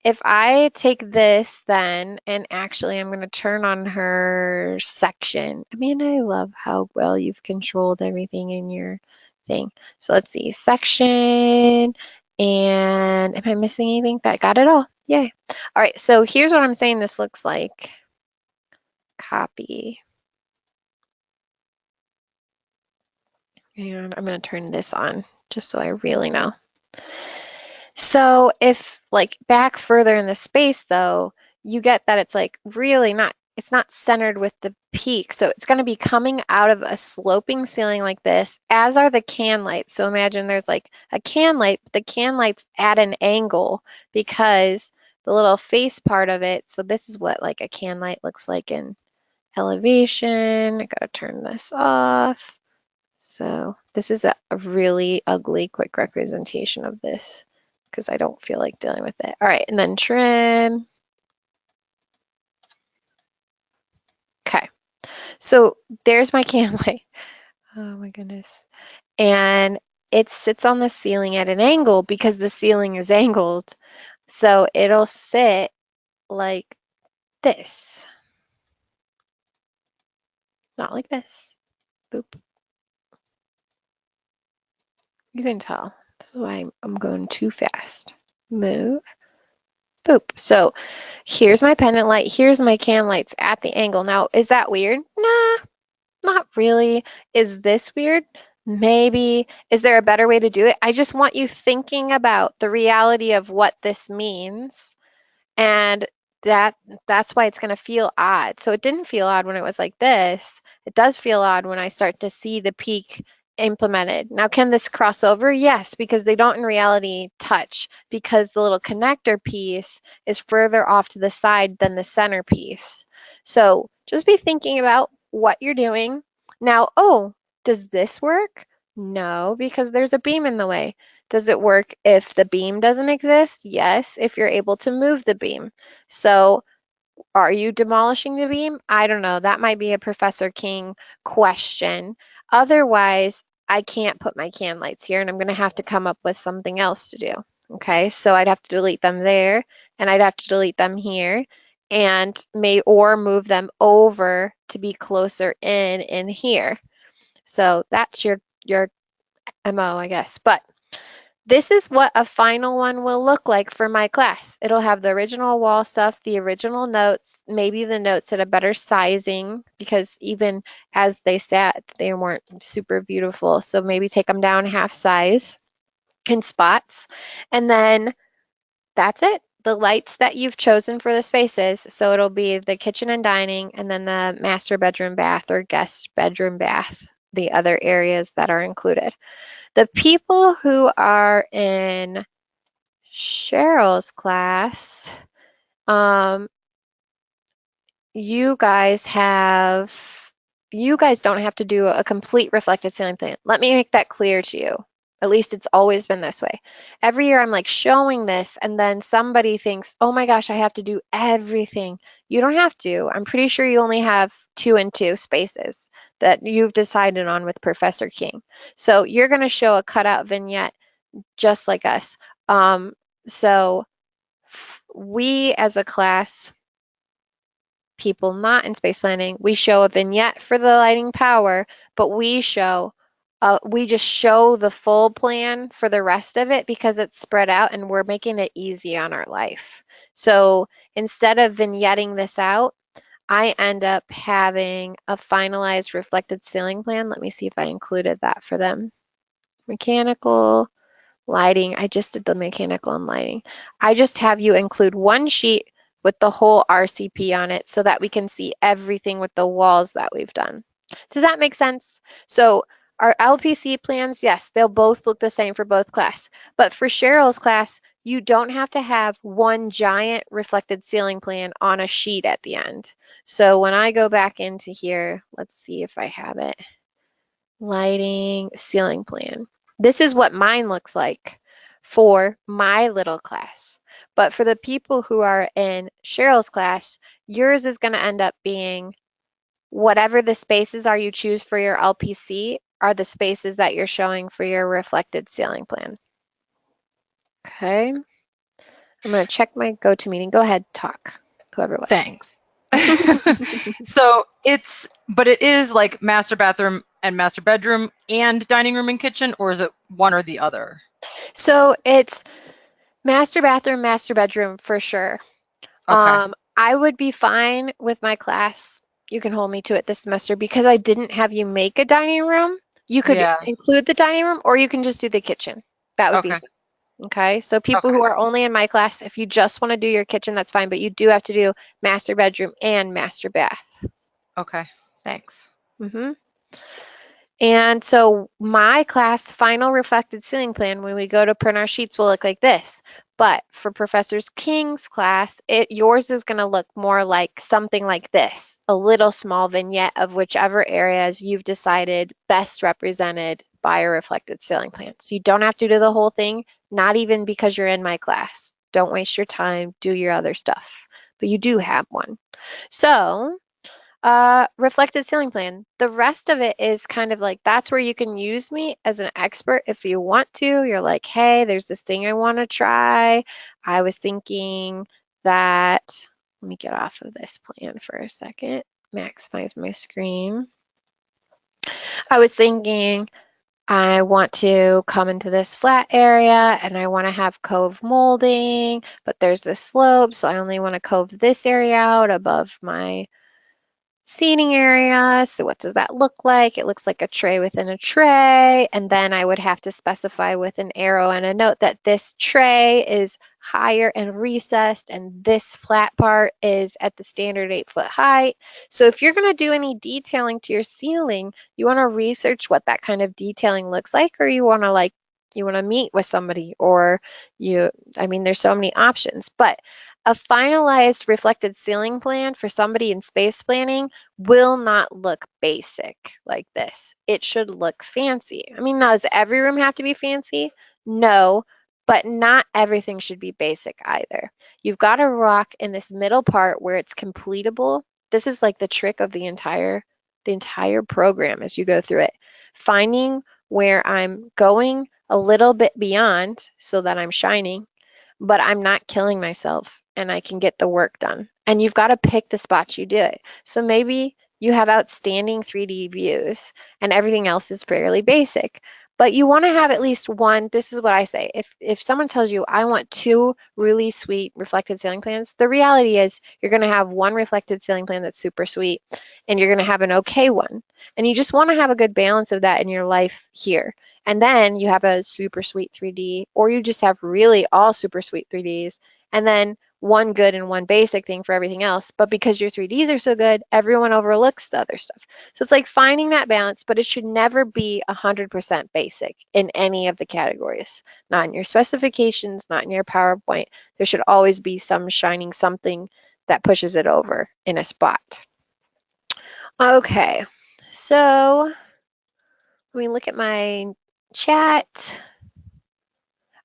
If I take this then, and actually I'm going to turn on her section. I mean, I love how well you've controlled everything in your thing. So let's see, section, and am I missing anything? That got it all. Yay. All right, so here's what I'm saying this looks like. Copy. And I'm going to turn this on just so I really know. So if like back further in the space though, you get that it's like really not, it's not centered with the peak. So it's going to be coming out of a sloping ceiling like this, as are the can lights. So imagine there's like a can light, but the can light's at an angle because the little face part of it. So this is what like a can light looks like in elevation. I got to turn this off. So this is a really ugly quick representation of this because I don't feel like dealing with it. All right, and then trim. Okay, so there's my can light. Oh my goodness. And it sits on the ceiling at an angle because the ceiling is angled. So it'll sit like this. Not like this. Boop. You can tell. This is why I'm going too fast. Move. Boop. So here's my pendant light. Here's my can lights at the angle. Now, is that weird? Nah, not really. Is this weird? Maybe. Is there a better way to do it? I just want you thinking about the reality of what this means. And that's why it's going to feel odd. So it didn't feel odd when it was like this. It does feel odd when I start to see the peak implemented. Now, can this cross over? Yes, because they don't in reality touch because the little connector piece is further off to the side than the center piece. So just be thinking about what you're doing. Now, oh, does this work? No, because there's a beam in the way. Does it work if the beam doesn't exist? Yes, if you're able to move the beam. So are you demolishing the beam? I don't know. That might be a Professor King question. Otherwise, I can't put my can lights here and I'm going to have to come up with something else to do. Okay, so I'd have to delete them there and I'd have to delete them here and or move them over to be closer in here. So that's your MO, I guess. But This is what a final one will look like for my class. It'll have the original wall stuff, the original notes, maybe the notes at a better sizing because even as they sat, they weren't super beautiful. So maybe take them down half size in spots. And then that's it. The lights that you've chosen for the spaces. So it'll be the kitchen and dining and then the master bedroom bath or guest bedroom bath, the other areas that are included. The people who are in Cheryl's class, um, you guys don't have to do a complete reflected ceiling plan. Let me make that clear to you. At least it's always been this way. Every year I'm like showing this and then somebody thinks, oh my gosh, I have to do everything. You don't have to. I'm pretty sure you only have 2 and 2 spaces that you've decided on with Professor King. So you're going to show a cutout vignette just like us. So we as a class, people not in space planning, we show a vignette for the lighting power, but we just show the full plan for the rest of it because it's spread out and we're making it easy on our life. So instead of vignetting this out, I end up having a finalized reflected ceiling plan. Let me see if I included that for them. Mechanical, lighting. I just did the mechanical and lighting. I just have you include one sheet with the whole RCP on it so that we can see everything with the walls that we've done. Does that make sense? So our LPC plans, yes, they'll both look the same for both class. But for Cheryl's class, you don't have to have one giant reflected ceiling plan on a sheet at the end. So when I go back into here, let's see if I have it. Lighting, ceiling plan. This is what mine looks like for my little class. But for the people who are in Cheryl's class, yours is going to end up being whatever the spaces are you choose for your LPC are the spaces that you're showing for your reflected ceiling plan. Okay. I'm going to check my GoToMeeting. Go ahead, talk, whoever it was. Thanks. So but it is like master bathroom and master bedroom and dining room and kitchen, or is it one or the other? So it's master bathroom, master bedroom for sure. Okay. I would be fine with my class. You can hold me to it this semester because I didn't have you make a dining room. You could Yeah. include the dining room or you can just do the kitchen. That would be Okay. fine. Okay. So people who are only in my class, if you just want to do your kitchen, that's fine, but you do have to do master bedroom and master bath. Okay. Thanks. hmm And so my class final reflected ceiling plan, when we go to print our sheets, will look like this. But for Professor King's class, yours is going to look more like something like this, a little small vignette of whichever areas you've decided best represented by a reflected ceiling plan. So you don't have to do the whole thing, not even because you're in my class. Don't waste your time, do your other stuff. But you do have one. So reflected ceiling plan. The rest of it is kind of like that's where you can use me as an expert if you want to. You're like, hey, there's this thing I want to try. I was thinking that, let me get off of this plan for a second, maximize my screen. I was thinking I want to come into this flat area and I want to have cove molding, but there's this slope, so I only want to cove this area out above my seating area. So what does that look like? It looks like a tray within a tray. And then I would have to specify with an arrow and a note that this tray is higher and recessed and this flat part is at the standard 8-foot height. So if you're going to do any detailing to your ceiling, you want to research what that kind of detailing looks like, or you want to meet with somebody, or there's so many options. But a finalized reflected ceiling plan for somebody in space planning will not look basic like this. It should look fancy. I mean, does every room have to be fancy? No, but not everything should be basic either. You've got to rock in this middle part where it's completable. This is like the trick of the entire program as you go through it. Finding where I'm going a little bit beyond so that I'm shining, but I'm not killing myself and I can get the work done. And you've got to pick the spots you do it. So maybe you have outstanding 3D views and everything else is fairly basic, But you want to have at least one. This is what I say. If someone tells you, I want 2 really sweet reflected ceiling plans, the reality is you're going to have one reflected ceiling plan that's super sweet, and you're going to have an okay one. And you just want to have a good balance of that in your life here. And then you have a super sweet 3D, or you just have really all super sweet 3Ds, and then one good and one basic thing for everything else. But because your 3Ds are so good, everyone overlooks the other stuff. So it's like finding that balance, but it should never be 100% basic in any of the categories. Not in your specifications, not in your PowerPoint. There should always be some shining something that pushes it over in a spot. Okay, so let me look at my chat.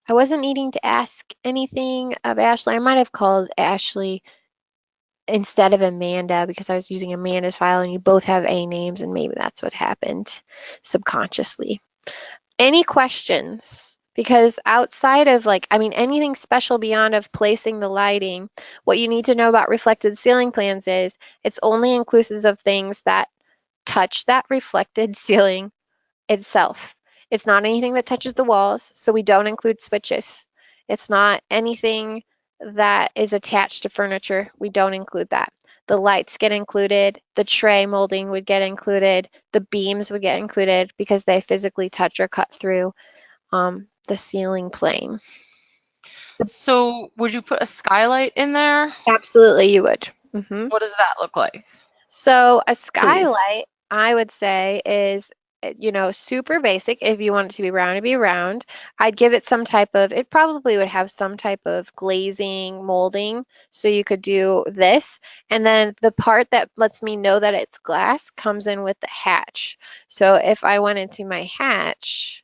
I wasn't needing to ask anything of Ashley. I might have called Ashley instead of Amanda because I was using Amanda's file and you both have A names and maybe that's what happened subconsciously. Any questions? Because outside of anything special beyond of placing the lighting, what you need to know about reflected ceiling plans is it's only inclusive of things that touch that reflected ceiling itself. It's not anything that touches the walls, so we don't include switches. It's not anything that is attached to furniture. We don't include that. The lights get included, the tray molding would get included, the beams would get included because they physically touch or cut through the ceiling plane. So would you put a skylight in there? Absolutely, you would. Mm-hmm. What does that look like? So a Please. skylight, I would say, is super basic. If you want it to be round, it'd be round. I'd give it some type of, it probably would have some type of glazing, molding. So you could do this. And then the part that lets me know that it's glass comes in with the hatch. So if I went into my hatch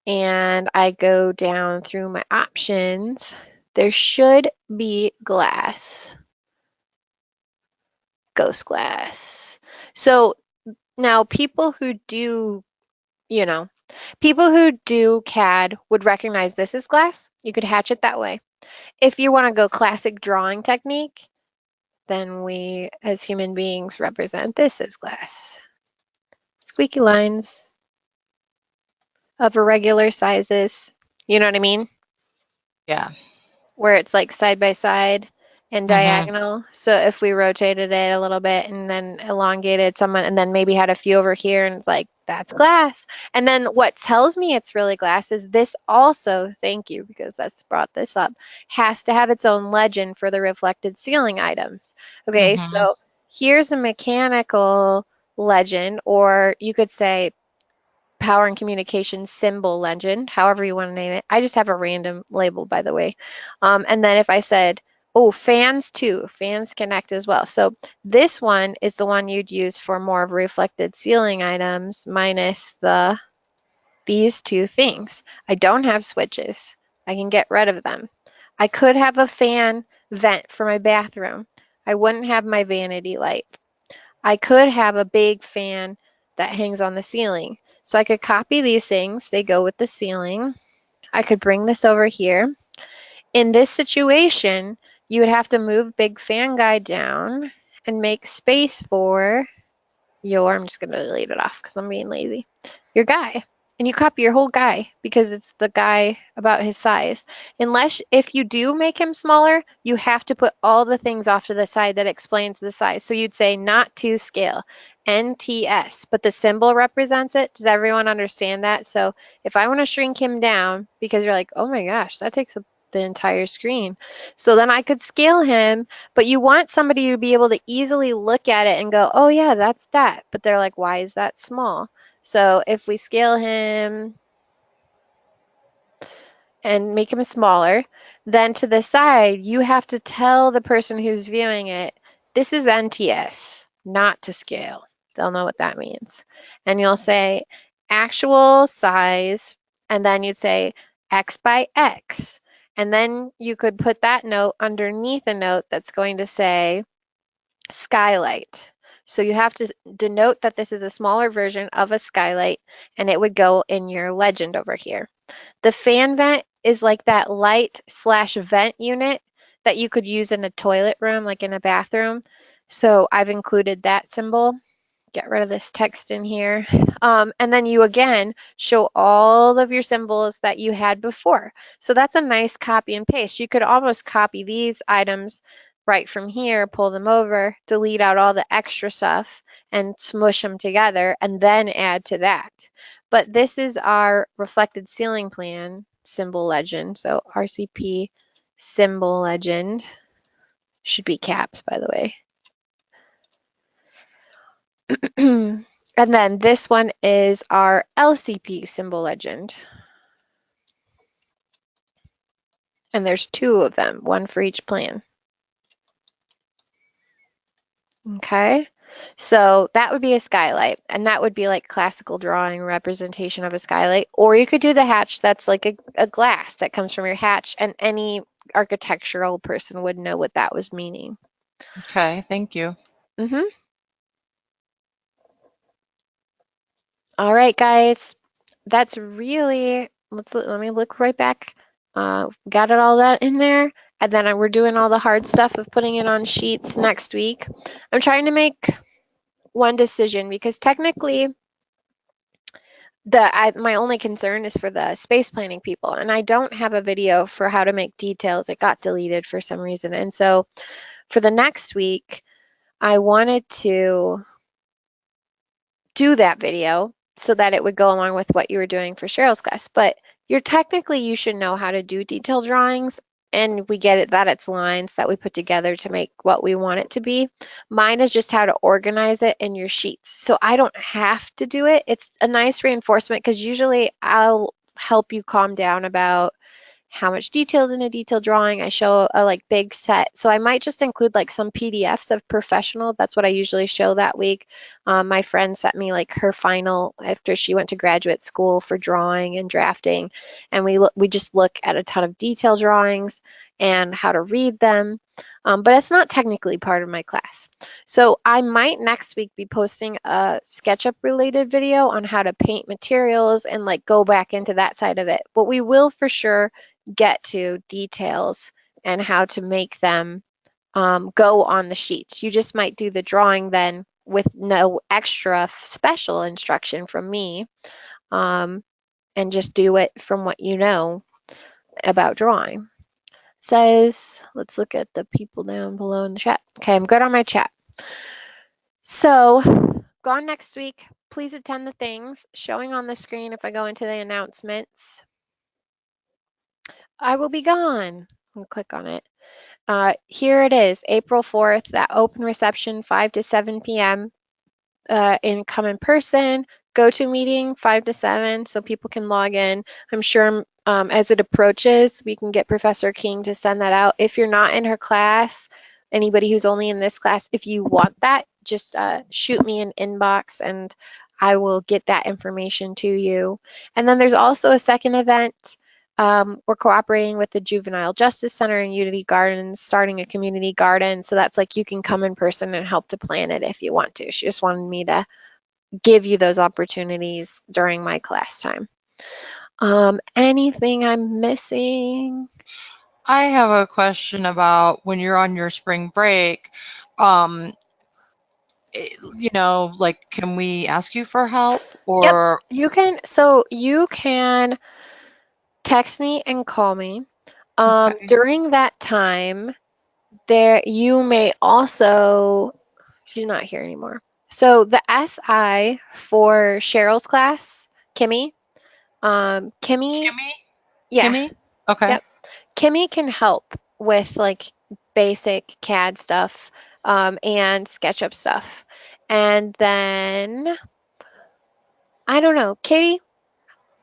and I go down through my options, there should be glass. Ghost glass. So now people who do, people who do CAD would recognize this as glass. You could hatch it that way. If you want to go classic drawing technique, then we as human beings represent this as glass. Squeaky lines of irregular sizes. You know what I mean? Yeah. Where it's like side by side and Mm-hmm. diagonal. So if we rotated it a little bit and then elongated someone and then maybe had a few over here and it's like, that's glass. And then what tells me it's really glass is this also, thank you, because that's brought this up, has to have its own legend for the reflected ceiling items. Okay, Mm-hmm. so here's a mechanical legend, or you could say power and communication symbol legend, however you want to name it. I just have a random label, by the way. And then if I said, oh, fans too, fans connect as well. So this one is the one you'd use for more of reflected ceiling items minus these two things. I don't have switches. I can get rid of them. I could have a fan vent for my bathroom. I wouldn't have my vanity light. I could have a big fan that hangs on the ceiling. So I could copy these things. They go with the ceiling. I could bring this over here. In this situation, you would have to move big fan guy down and make space for I'm just going to delete it off because I'm being lazy, your guy. And you copy your whole guy because it's the guy about his size. Unless if you do make him smaller, you have to put all the things off to the side that explains the size. So you'd say not to scale, NTS, but the symbol represents it. Does everyone understand that? So if I want to shrink him down because you're like, oh my gosh, that takes up the entire screen. So then I could scale him, but you want somebody to be able to easily look at it and go, oh yeah, that's that. But they're like, why is that small? So if we scale him and make him smaller, then to the side, you have to tell the person who's viewing it, this is NTS, not to scale. They'll know what that means. And you'll say actual size, and then you'd say X by X. And then you could put that note underneath a note that's going to say skylight. So you have to denote that this is a smaller version of a skylight, and it would go in your legend over here. The fan vent is like that light/vent unit that you could use in a toilet room, like in a bathroom. So I've included that symbol. get rid of this text in here. And then you again show all of your symbols that you had before. So that's a nice copy and paste. You could almost copy these items right from here, pull them over, delete out all the extra stuff and smush them together and then add to that. But this is our reflected ceiling plan symbol legend. So RCP symbol legend should be caps, by the way. And then this one is our LCP symbol legend. And there's two of them, one for each plan. Okay, so that would be a skylight, and that would be like classical drawing representation of a skylight. Or you could do the hatch that's like a glass that comes from your hatch, and any architectural person would know what that was meaning. Okay, thank you. Mm-hmm. All right, guys, that's really, let me look right back. Got it all that in there. And then we're doing all the hard stuff of putting it on sheets next week. I'm trying to make one decision because technically my only concern is for the space planning people, and I don't have a video for how to make details. It got deleted for some reason. And so for the next week, I wanted to do that video so that it would go along with what you were doing for Cheryl's class. But you should know how to do detailed drawings, and we get it that it's lines that we put together to make what we want it to be. Mine is just how to organize it in your sheets. So I don't have to do it. It's a nice reinforcement because usually I'll help you calm down about how much detail is in a detailed drawing. I show a like big set. So I might just include like some PDFs of professional. That's what I usually show that week. My friend sent me like her final after she went to graduate school for drawing and drafting. And we just look at a ton of detail drawings and how to read them. But it's not technically part of my class. So I might next week be posting a SketchUp related video on how to paint materials and like go back into that side of it. But we will for sure get to details and how to make them go on the sheets. You just might do the drawing then with no extra special instruction from me, and just do it from what you know about drawing. Says, let's look at the people down below in the chat. Okay, I'm good on my chat. So, gone next week. Please attend the things showing on the screen if I go into the announcements. I will be gone. I'll click on it. Here it is, April 4th, that open reception, 5 to 7 p.m. Come in person, go to meeting 5 to 7 so people can log in. I'm sure as it approaches, we can get Professor King to send that out. If you're not in her class, anybody who's only in this class, if you want that, just shoot me an inbox and I will get that information to you. And then there's also a second event. We're cooperating with the Juvenile Justice Center in Unity Gardens, starting a community garden. So that's like you can come in person and help to plan it if you want to. She just wanted me to give you those opportunities during my class time. Anything I'm missing? I have a question about when you're on your spring break. Like, can we ask you for help or? Yep, you can text me and call me. Okay. During that time, you may also, she's not here anymore. So the SI for Cheryl's class, Kimmy, Kimmy? yeah, Kimmy? Okay. yep. Kimmy can help with like basic CAD stuff and SketchUp stuff. And then, I don't know, Katie,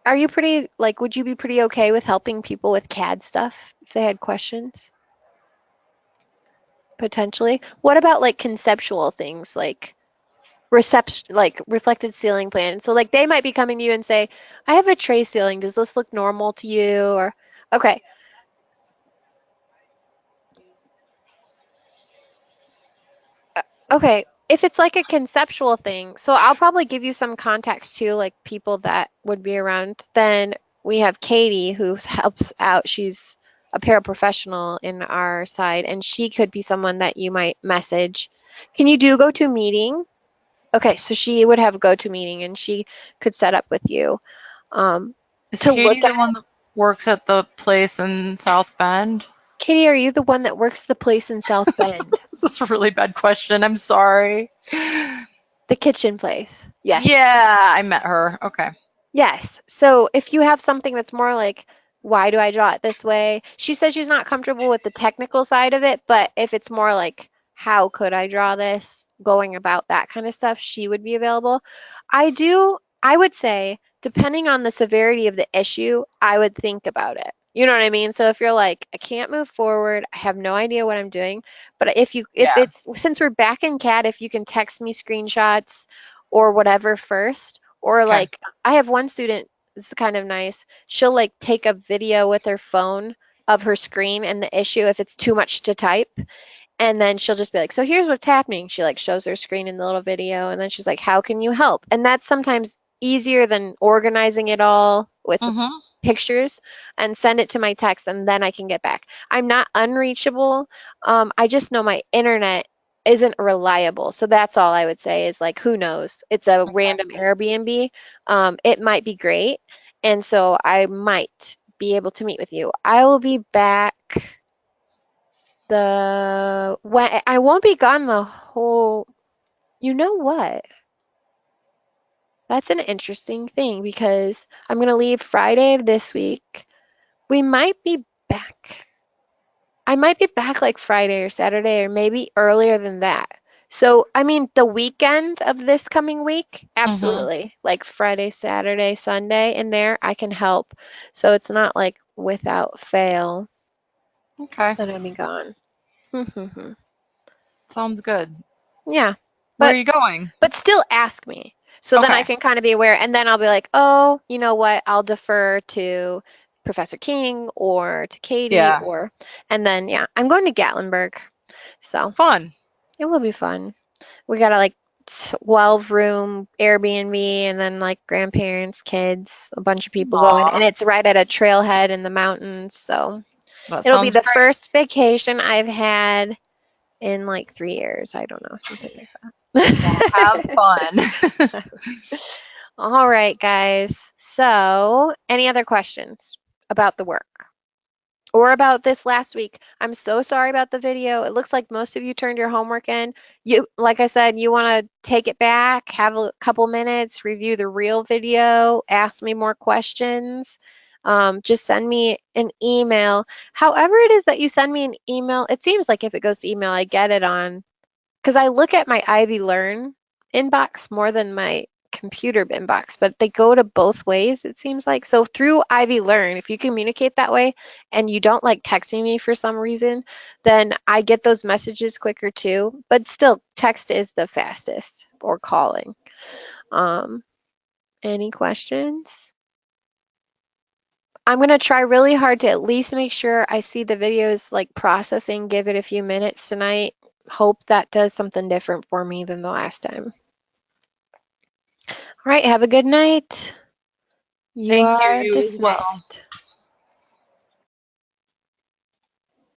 are you pretty, like, would you be pretty okay with helping people with CAD stuff if they had questions? Potentially. What about like conceptual things like reception, like reflected ceiling plan? So like they might be coming to you and say, I have a tray ceiling. Does this look normal to you? Or okay. Okay. If it's like a conceptual thing, so I'll probably give you some contacts too, like people that would be around. Then we have Katie who helps out. She's a paraprofessional in our side, and she could be someone that you might message. Can you go to a meeting? Okay, so she would have a go-to meeting and she could set up with you Is to Katie look the at. one that works at the place in South Bend? Katie, are you the one that works the place in South Bend? This is a really bad question. I'm sorry. The kitchen place. Yes. Yeah, I met her. Okay. Yes. So if you have something that's more like, why do I draw it this way? She says she's not comfortable with the technical side of it, but if it's more like, how could I draw this? Going about that kind of stuff, she would be available. I would say, depending on the severity of the issue, I would think about it. You know what I mean? So if you're like, I can't move forward, I have no idea what I'm doing, but if Yeah. it's, since we're back in CAD, if you can text me screenshots or whatever first, or Okay. like I have one student, it's kind of nice. She'll like take a video with her phone of her screen and the issue if it's too much to type. And then she'll just be like, so here's what's happening. She like shows her screen in the little video and then she's like, how can you help? And that's sometimes easier than organizing it all with Mm-hmm. pictures and send it to my text and then I can get back. I'm not unreachable. I just know my internet isn't reliable. So that's all I would say is like, who knows? It's a Okay. random Airbnb. It might be great. And so I might be able to meet with you. I will be back when I won't be gone the whole, you know what? That's an interesting thing because I'm gonna leave Friday of this week. We might be back. I might be back like Friday or Saturday or maybe earlier than that. So, I mean, the weekend of this coming week, Mm-hmm. absolutely. Like Friday, Saturday, Sunday in there, I can help. So it's not like without fail Okay. that I'll be gone. Sounds good. Yeah. Where are But you going? still ask me. So then I Okay. can kind of be aware, and then I'll be like, oh, you know what? I'll defer to Professor King or to Katie, Yeah. or, and then, yeah, I'm going to Gatlinburg. So Fun. it will be fun. We got a like 12-room Airbnb, and then like grandparents, kids, a bunch of people going, and Aw, it's right at a trailhead in the mountains. So that it'll be sounds the great. first vacation I've had in like 3 years. I don't know, something like Well, have that. fun. All right, guys. So, any other questions about the work or about this last week? I'm so sorry about the video. It looks like most of you turned your homework in. You, like I said, you want to take it back, have a couple minutes, review the real video, ask me more questions. Just send me an email. However it is that you send me an email, it seems like if it goes to email, I get it on because I look at my Ivy Learn inbox more than my computer inbox, but they go to both ways, it seems like. So through Ivy Learn, if you communicate that way and you don't like texting me for some reason, then I get those messages quicker too. But still, text is the fastest or calling. Um, any questions? I'm going to try really hard to at least make sure I see the videos like processing, give it a few minutes tonight. Hope that does something different for me than the last time. All right, have a good night. You Thank you. are You as well. dismissed.